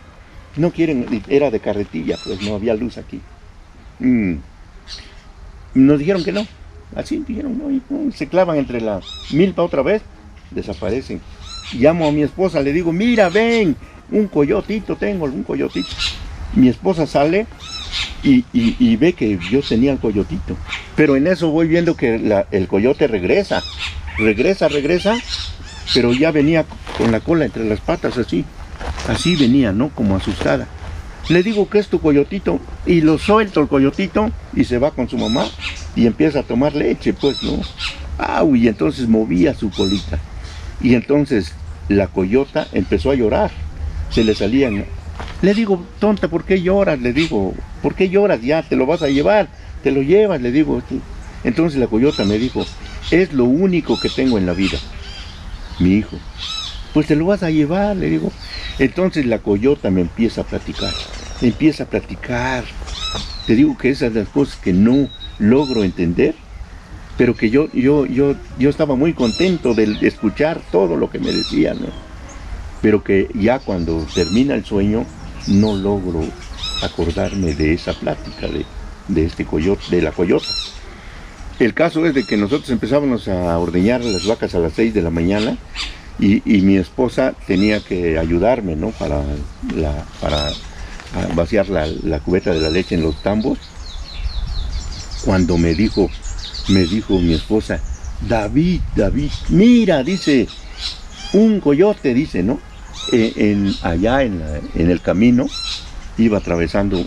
Speaker 2: No quieren, era de carretilla, pues no había luz aquí. Nos dijeron que no, así dijeron, no, y se clavan entre la milpa otra vez, desaparecen. Llamo a mi esposa, le digo, mira, ven, un coyotito tengo, un coyotito. Mi esposa sale y ve que yo tenía el coyotito. Pero en eso voy viendo que el coyote regresa, pero ya venía con la cola entre las patas así venía, ¿no? Como asustada. Le digo, ¿qué es tu coyotito? Y lo suelto el coyotito y se va con su mamá y empieza a tomar leche, pues, ¿no? Y entonces movía su colita. Y entonces la coyota empezó a llorar, se le salían. Le digo, tonta, ¿por qué lloras? Le digo, ¿por qué lloras? Ya, te lo vas a llevar, te lo llevas, le digo. Entonces la coyota me dijo, es lo único que tengo en la vida, mi hijo. Pues te lo vas a llevar, le digo. Entonces la coyota me empieza a platicar. Te digo que esas son las cosas que no logro entender, pero que yo estaba muy contento de escuchar todo lo que me decía, ¿no? Pero que ya cuando termina el sueño, no logro acordarme de esa plática de este coyote, de la coyota. El caso es de que nosotros empezábamos a ordeñar las vacas a las 6 de la mañana y mi esposa tenía que ayudarme, ¿no? Para vaciar la cubeta de la leche en los tambos. Cuando me dijo mi esposa, David, mira, dice, un coyote, dice, ¿no? Allá en el camino iba atravesando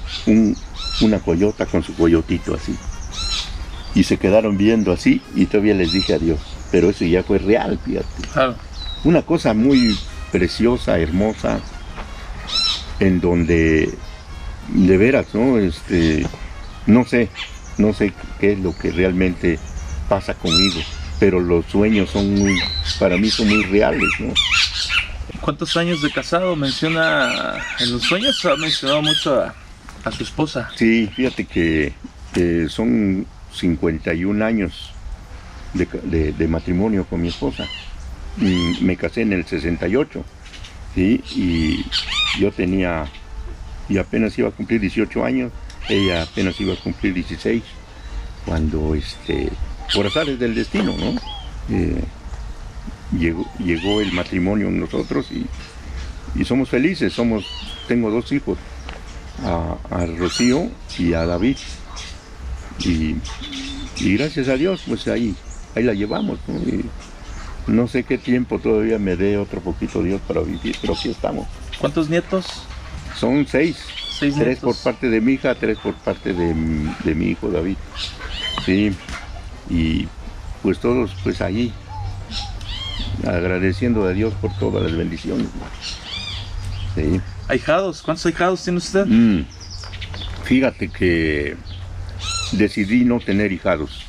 Speaker 2: una coyota con su coyotito así. Y se quedaron viendo así y todavía les dije adiós. Pero eso ya fue real, fíjate.
Speaker 1: Claro.
Speaker 2: Una cosa muy preciosa, hermosa, en donde de veras, ¿no? No sé qué es lo que realmente pasa conmigo, pero los sueños para mí son muy reales, ¿no?
Speaker 1: ¿Cuántos años de casado menciona en los sueños? Ha mencionado mucho a su esposa.
Speaker 2: Sí, fíjate que son 51 años de matrimonio con mi esposa. Me casé en el 68, ¿sí? Y yo apenas iba a cumplir 18 años, ella apenas iba a cumplir 16, cuando por azares del destino, ¿no? Llegó el matrimonio en nosotros y somos felices. Tengo 2 hijos, a Rocío y a David, y gracias a Dios pues ahí la llevamos, ¿no? Y no sé qué tiempo todavía me dé otro poquito Dios para vivir, pero aquí estamos.
Speaker 1: ¿Cuántos nietos? Son
Speaker 2: 6. 3
Speaker 1: nietos.
Speaker 2: por parte de mi hija, 3 por parte de mi hijo David. Sí, y pues todos pues allí, agradeciendo a Dios por todas las bendiciones. Sí.
Speaker 1: ¿Ahijados? ¿Cuántos ahijados tiene usted?
Speaker 2: Fíjate que decidí no tener hijados.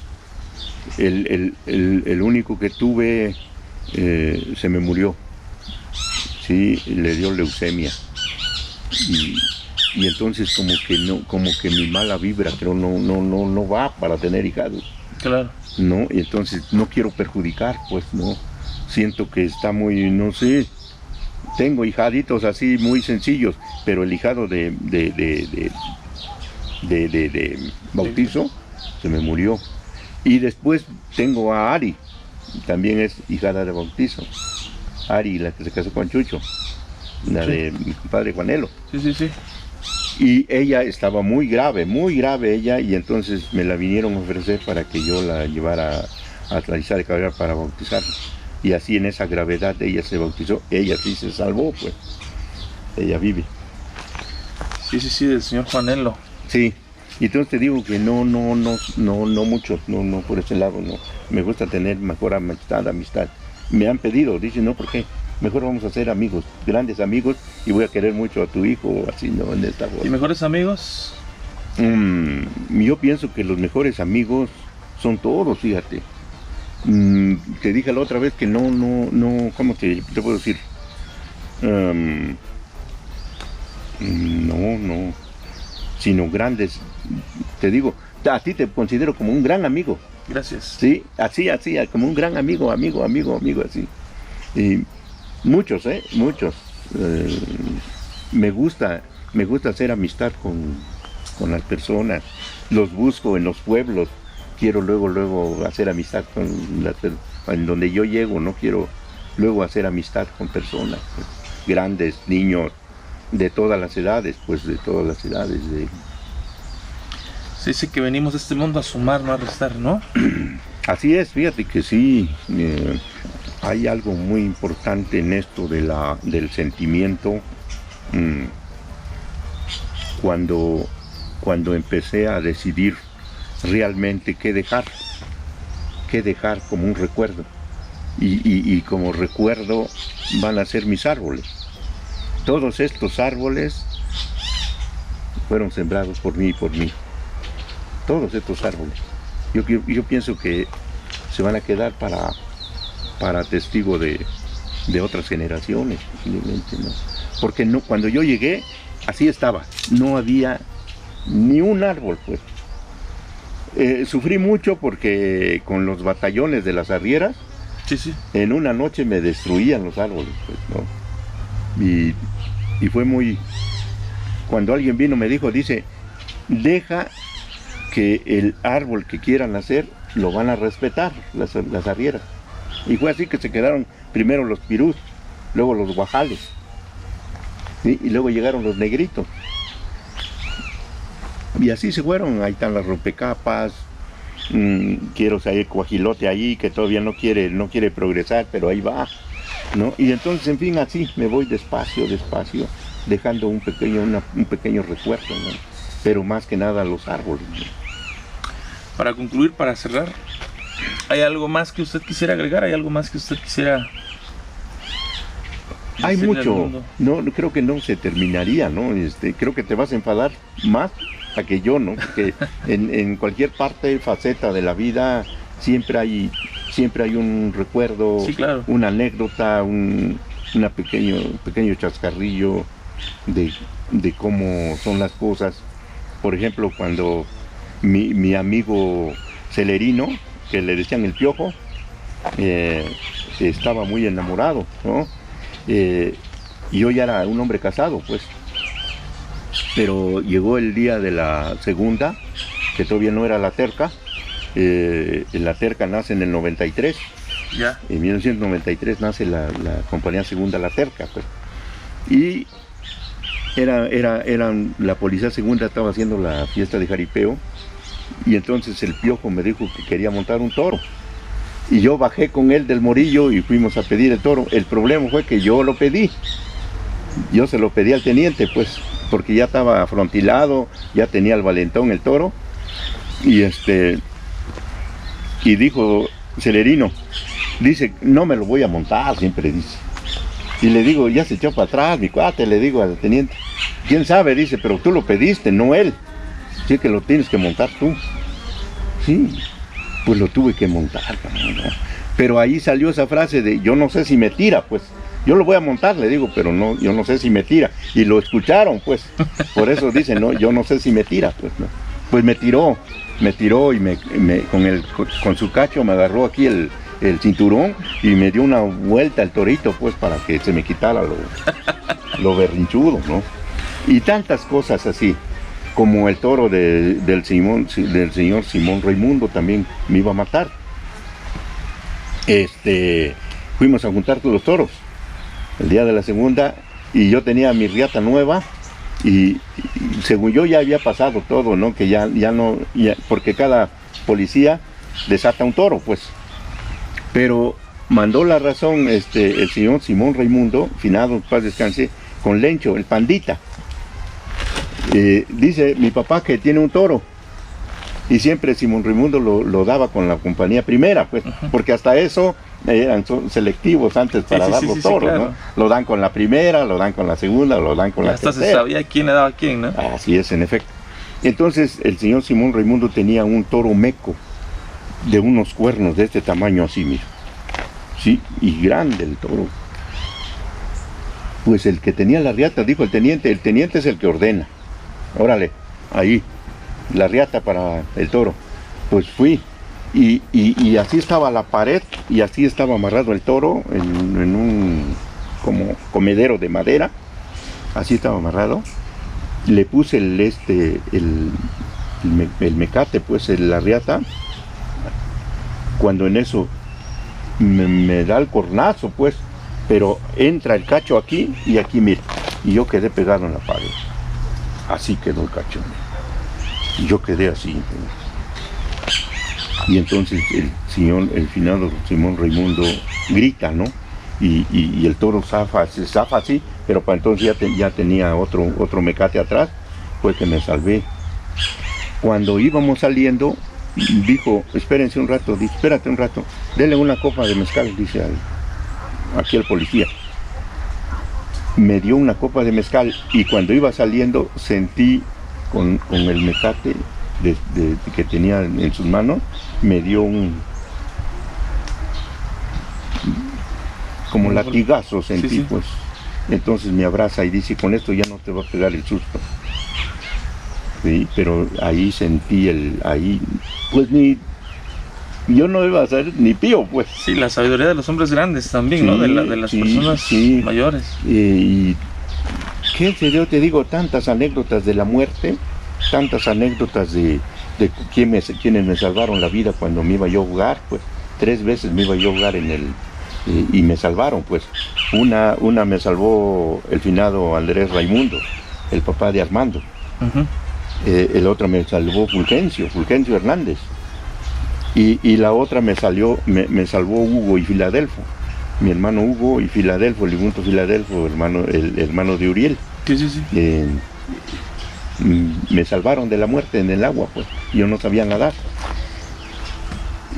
Speaker 2: El único que tuve se me murió. Sí, le dio leucemia. Y entonces como que mi mala vibra creo no va para tener hijados.
Speaker 1: Claro.
Speaker 2: No, y entonces no quiero perjudicar, pues no. Siento que está muy, no sé. Tengo hijaditos así muy sencillos, pero el hijado de bautizo se me murió. Y después tengo a Ari, también es hijada de bautizo. Ari, la que se casó con Chucho, la de mi compadre Juanelo.
Speaker 1: Sí.
Speaker 2: Y ella estaba muy grave ella, y entonces me la vinieron a ofrecer para que yo la llevara a Tlarizá de Cabrera para bautizarla. Y así en esa gravedad ella se bautizó, ella sí se salvó, pues. Ella vive.
Speaker 1: Sí, del señor Juanelo.
Speaker 2: Sí. Y entonces te digo que no muchos, no por ese lado, no. Me gusta tener mejor amistad. Me han pedido, dicen, no, ¿por qué? Mejor vamos a ser amigos, grandes amigos, y voy a querer mucho a tu hijo, así, ¿no? En esta forma.
Speaker 1: ¿Y mejores amigos?
Speaker 2: Yo pienso que los mejores amigos son todos, fíjate. Te dije la otra vez que no, ¿cómo te puedo decir? No, sino grandes. Te digo, a ti te considero como un gran amigo.
Speaker 1: Gracias.
Speaker 2: Sí, así, como un gran amigo, así. Y muchos. Me gusta hacer amistad con las personas. Los busco en los pueblos. Quiero luego hacer amistad en donde yo llego, no quiero luego hacer amistad con personas, grandes, niños, de todas las edades, pues de todas las edades.
Speaker 1: Se dice que venimos a este mundo a sumar, no a restar, ¿no?
Speaker 2: Así es, fíjate que sí, hay algo muy importante en esto del sentimiento. Cuando empecé a decidir realmente qué dejar como un recuerdo. Y como recuerdo van a ser mis árboles. Todos estos árboles fueron sembrados por mí y por mí. Todos estos árboles. Yo pienso que se van a quedar para testigo de otras generaciones, posiblemente, ¿no? Porque no, cuando yo llegué, así estaba. No había ni un árbol, pues. Sufrí mucho porque con los batallones de las arrieras,
Speaker 1: Sí.
Speaker 2: en una noche me destruían los árboles, pues, ¿no? Y fue muy... Cuando alguien vino me dijo, dice, deja que el árbol que quieran hacer, lo van a respetar, las arrieras. Y fue así que se quedaron primero los pirús, luego los guajales, ¿sí? Y luego llegaron los negritos. Y así se fueron, ahí están las rompecapas. Quiero saber Coajilote ahí, que todavía no quiere progresar, pero ahí va, ¿no? Y entonces, en fin, así me voy despacio, dejando un pequeño recuerdo, ¿no? Pero más que nada los árboles, ¿no?
Speaker 1: Para concluir, para cerrar, ¿hay algo más que usted quisiera agregar? ¿Hay algo más que usted quisiera
Speaker 2: Hay
Speaker 1: decirle al
Speaker 2: mucho,
Speaker 1: mundo?
Speaker 2: no creo que no se terminaría, ¿no? Creo que te vas a enfadar más a que yo, ¿no? Porque en cualquier faceta de la vida siempre hay un recuerdo,
Speaker 1: Sí, claro.
Speaker 2: una anécdota, un pequeño chascarrillo de cómo son las cosas. Por ejemplo, cuando mi amigo Celerino, que le decían el Piojo, estaba muy enamorado, ¿no? Y yo ya era un hombre casado, pues. Pero llegó el día de la segunda, que todavía no era la terca. La terca nace en el 93.
Speaker 1: Ya.
Speaker 2: En 1993 nace la compañía segunda La Terca, pues. Y la policía segunda estaba haciendo la fiesta de jaripeo. Y entonces el Piojo me dijo que quería montar un toro. Y yo bajé con él del Morillo y fuimos a pedir el toro. El problema fue que yo lo pedí. Yo se lo pedí al teniente, pues, porque ya estaba afrontilado, ya tenía el valentón el toro. Y dijo Celerino, dice, no me lo voy a montar, siempre dice. Y le digo, ya se echó para atrás, mi cuate, le digo al teniente. ¿Quién sabe? Dice, pero tú lo pediste, no él. Sí que lo tienes que montar tú. Sí, pues lo tuve que montar, ¿no? Pero ahí salió esa frase de, yo no sé si me tira, pues. Yo lo voy a montar, le digo, pero no, yo no sé si me tira. Y lo escucharon, pues. Por eso dicen, no, yo no sé si me tira, pues, ¿no? Pues me tiró y con su cacho me agarró aquí el cinturón y me dio una vuelta el torito, pues, para que se me quitara lo berrinchudo, ¿no? Y tantas cosas así, como el toro del señor Simón Raimundo también me iba a matar. Fuimos a juntar todos los toros el día de la segunda y yo tenía mi riata nueva y según yo ya había pasado todo, ¿no? Que ya no, porque cada policía desata un toro, pues. Pero mandó la razón el señor Simón Raimundo, finado, paz descanse, con Lencho, el pandita. Dice mi papá que tiene un toro y siempre Simón Raimundo lo daba con la compañía primera, pues, porque hasta eso eran selectivos antes para dar los toros, claro, ¿no? Lo dan con la primera, lo dan con la segunda, lo dan con la tercera.
Speaker 1: Hasta se sabía quién le daba a quién, ¿no?
Speaker 2: Así es, en efecto. Entonces el señor Simón Raimundo tenía un toro meco de unos cuernos de este tamaño así, mira. Sí, y grande el toro. Pues el que tenía la riata, dijo el teniente es el que ordena. Órale, ahí, la riata para el toro. Pues fui. Y así estaba la pared y así estaba amarrado el toro en un como comedero de madera. Así estaba amarrado. Le puse el mecate, pues la riata. Cuando en eso me da el cornazo, pues, pero entra el cacho aquí y aquí, mira. y yo quedé pegado en la pared. Así quedó el cachón. Y yo quedé así. Y entonces el finado Simón Raimundo grita, ¿no? Y el toro se zafa así, pero para entonces ya tenía otro mecate atrás, fue que me salvé. Cuando íbamos saliendo, dijo, espérense un rato, dice, espérate un rato, denle una copa de mezcal, dice aquí al policía. Me dio una copa de mezcal y cuando iba saliendo sentí con el mecate que tenía en sus manos, me dio como latigazo sentí, sí. Pues. Entonces me abraza y dice, con esto ya no te va a pegar el susto. Sí, pero ahí sentí pues yo no iba a ser ni pío, pues.
Speaker 1: Sí, la sabiduría de los hombres grandes también, sí, ¿no? De las personas mayores.
Speaker 2: Y qué sé yo, te digo, tantas anécdotas de la muerte, tantas anécdotas de quienes me salvaron la vida cuando me iba yo a jugar, pues 3 veces me iba yo a jugar y me salvaron, pues. Una me salvó el finado Andrés Raimundo, el papá de Armando. Uh-huh. El otro me salvó Fulgencio Hernández. Y la otra me salvó Hugo y Filadelfo, mi hermano Hugo y Filadelfo, el difunto Filadelfo, el hermano de Uriel.
Speaker 1: Sí.
Speaker 2: Me salvaron de la muerte en el agua, pues yo no sabía nadar.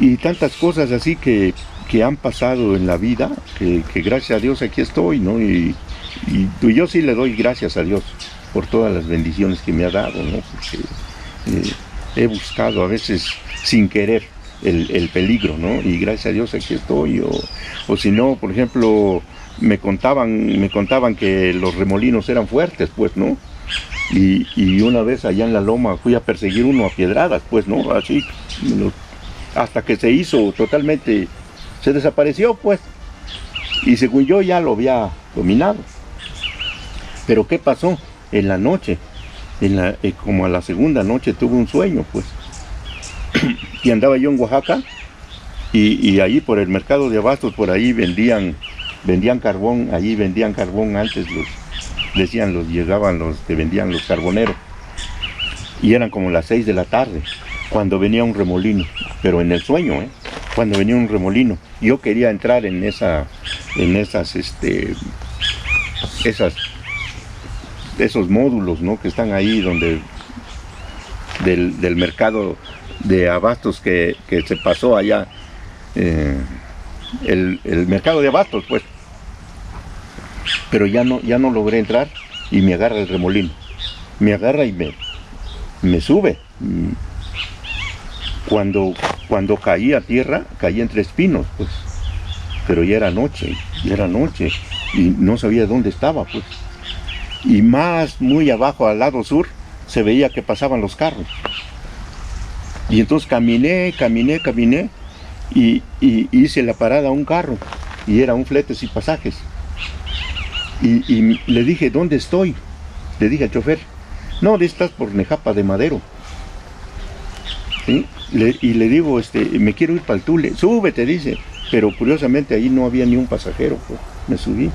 Speaker 2: Y tantas cosas así que han pasado en la vida, que gracias a Dios aquí estoy, ¿no? Y yo sí le doy gracias a Dios por todas las bendiciones que me ha dado, ¿no? Porque he buscado a veces sin querer el peligro, ¿no? Y gracias a Dios aquí estoy. O si no, por ejemplo, me contaban que los remolinos eran fuertes, pues, ¿no? Y una vez allá en la loma fui a perseguir uno a piedradas, pues, ¿no? Así, hasta que se hizo totalmente, se desapareció, pues. Y según yo ya lo había dominado. Pero ¿qué pasó? En la noche, como a la segunda noche tuve un sueño, pues. Y andaba yo en Oaxaca y ahí por el mercado de abastos, por ahí vendían carbón, allí vendían carbón antes, llegaban los que vendían los carboneros. Y eran como las 6 de la tarde, cuando venía un remolino, pero en el sueño, cuando venía un remolino. Yo quería entrar en esos módulos, ¿no? Que están ahí donde del mercado de abastos que se pasó allá, el mercado de abastos, pues. Pero ya no logré entrar y me agarra el remolino. Me agarra y me sube. Cuando caí a tierra, caí entre espinos, pues. Pero ya era noche y no sabía dónde estaba, pues. Y muy abajo, al lado sur, se veía que pasaban los carros. Y entonces caminé y hice la parada a un carro, y era un Fletes y Pasajes. Y le dije, ¿dónde estoy? Le dije al chofer, no, estás por Nejapa de Madero. ¿Sí? Y le digo, me quiero ir para el Tule. Súbete, dice. Pero curiosamente ahí no había ni un pasajero, pues. Me subí.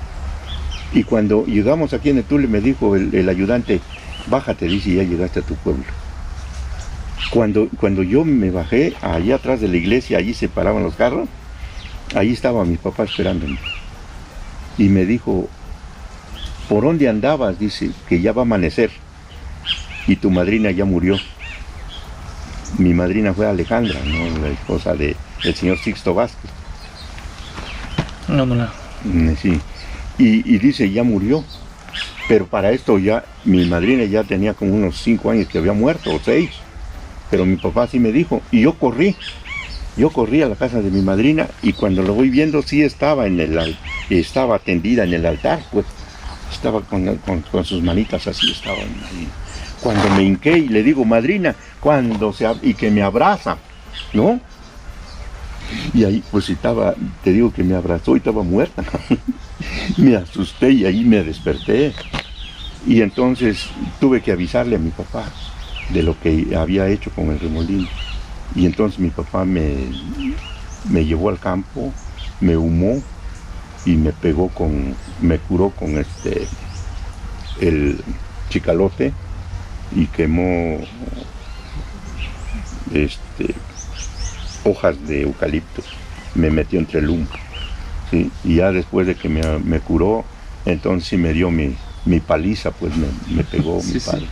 Speaker 2: Y cuando llegamos aquí en el Tule me dijo el ayudante, bájate, dice, y ya llegaste a tu pueblo. Cuando yo me bajé, allá atrás de la iglesia, allí se paraban los carros, ahí estaba mi papá esperándome. Y me dijo, ¿por dónde andabas? Dice, que ya va a amanecer. Y tu madrina ya murió. Mi madrina fue Alejandra, ¿no? La esposa del señor Sixto Vázquez.
Speaker 1: No.
Speaker 2: Sí. Y dice, ya murió. Pero para esto ya, mi madrina ya tenía como unos 5 años que había muerto, o 6. Pero mi papá sí me dijo, y yo corrí a la casa de mi madrina, y cuando lo voy viendo, sí estaba tendida en el altar, pues, estaba con sus manitas así, estaban ahí. Cuando me hinqué y le digo, madrina, y que me abraza, ¿no? Y ahí, pues te digo que me abrazó y estaba muerta. Me asusté y ahí me desperté. Y entonces tuve que avisarle a mi papá de lo que había hecho con el remolino. Y entonces mi papá me llevó al campo, me humó y me curó el chicalote y quemó hojas de eucalipto, me metió entre el humo, ¿sí? Y ya después de que me curó, entonces sí me dio mi paliza, pues me pegó mi padre,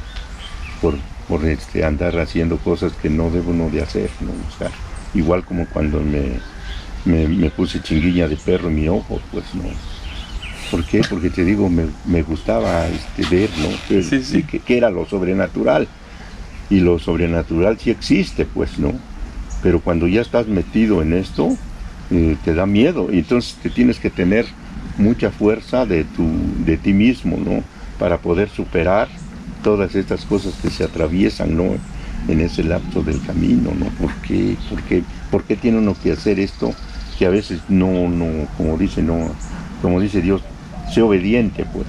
Speaker 2: por andar haciendo cosas que no debo uno de hacer, ¿no? O sea, igual como cuando me puse chinguilla de perro en mi ojo, pues no. ¿Por qué? Porque te digo, me gustaba ver, ¿no? Que era lo sobrenatural. Y lo sobrenatural sí existe, pues, ¿no? Pero cuando ya estás metido en esto, te da miedo. Y entonces te tienes que tener mucha fuerza de ti mismo, ¿no? Para poder superar todas estas cosas que se atraviesan, ¿no? En ese lapso del camino, ¿no? ¿Por qué tiene uno que hacer esto? Que a veces no, como dice Dios, sé obediente, pues,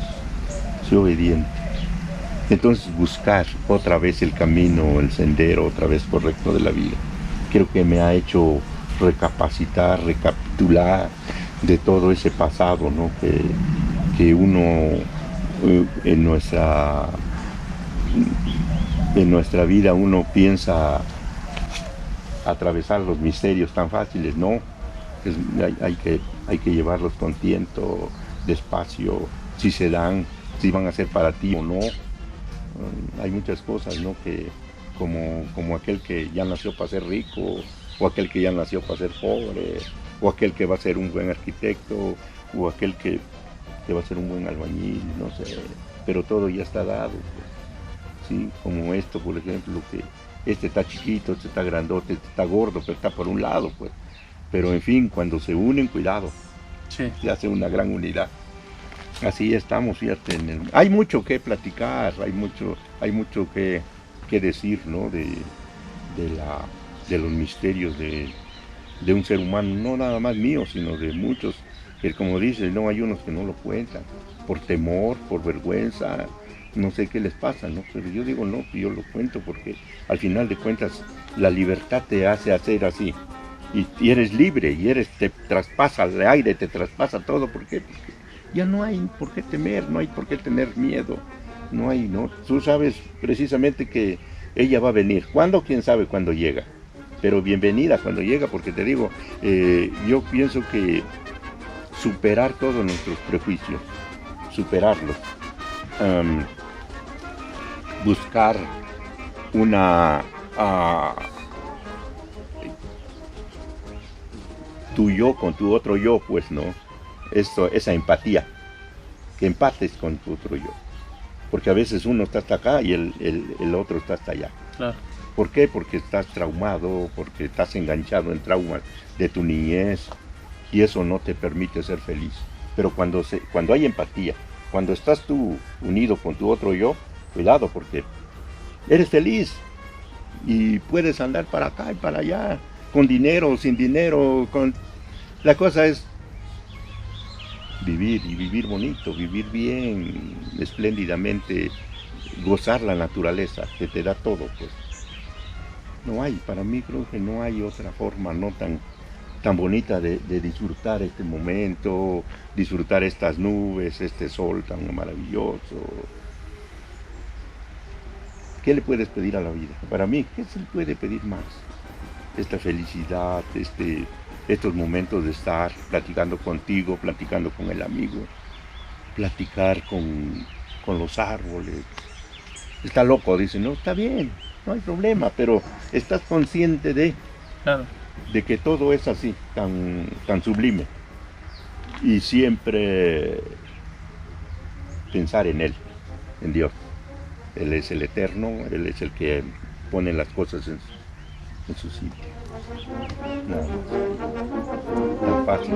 Speaker 2: sé obediente. Entonces buscar otra vez el camino, el sendero otra vez correcto de la vida. Creo que me ha hecho recapacitar, recapitular de todo ese pasado, ¿no? Que uno en nuestra vida uno piensa atravesar los misterios tan fáciles, ¿no? Hay que llevarlos con tiento, despacio, si se dan, si van a ser para ti o no. Hay muchas cosas, ¿no? Que como aquel que ya nació para ser rico, o aquel que ya nació para ser pobre, o aquel que va a ser un buen arquitecto, o aquel que va a ser un buen albañil, no sé, pero todo ya está dado, pues, ¿sí? Como esto, por ejemplo, que este está chiquito, este está grandote, este está gordo, pero está por un lado, pues. Pero en fin, cuando se unen, cuidado, se hace una gran unidad. Así estamos, fíjate. Hay mucho que platicar, hay mucho que decir, ¿no? De los misterios de un ser humano, no nada más mío, sino de muchos, que como dices, no, hay unos que no lo cuentan, por temor, por vergüenza, no sé qué les pasa, ¿no? Pero yo digo, no, yo lo cuento porque al final de cuentas la libertad te hace hacer así. Y eres libre, te traspasa el aire, te traspasa todo. ¿Por qué? Porque ya no hay por qué temer, no hay por qué tener miedo, no hay, ¿no? Tú sabes precisamente que ella va a venir. ¿Cuándo? ¿Quién sabe cuándo llega? Pero bienvenida cuando llega, porque te digo, yo pienso que superar todos nuestros prejuicios, superarlos, buscar tu yo con tu otro yo, pues, ¿no? Esa empatía, que empates con tu otro yo, porque a veces uno está hasta acá y el otro está hasta allá.
Speaker 1: Claro.
Speaker 2: ¿Por qué? Porque estás traumado, porque estás enganchado en traumas de tu niñez y eso no te permite ser feliz. Pero cuando hay empatía, cuando estás tú unido con tu otro yo, cuidado, porque eres feliz y puedes andar para acá y para allá, con dinero o sin dinero. La cosa es vivir, y vivir bonito, vivir bien, espléndidamente, gozar la naturaleza que te da todo, pues. No hay, para mí creo que no hay otra forma no tan bonita de disfrutar este momento, disfrutar estas nubes, este sol tan maravilloso. ¿Qué le puedes pedir a la vida? Para mí, ¿qué se le puede pedir más? Esta felicidad, estos momentos de estar platicando contigo, platicando con el amigo, platicar con los árboles. Está loco, dice, no, está bien, no hay problema, pero estás consciente de que todo es así, tan sublime. Y siempre pensar en Él, en Dios. Él es el eterno, Él es el que pone las cosas en su sitio. Nada más. Tan fácil.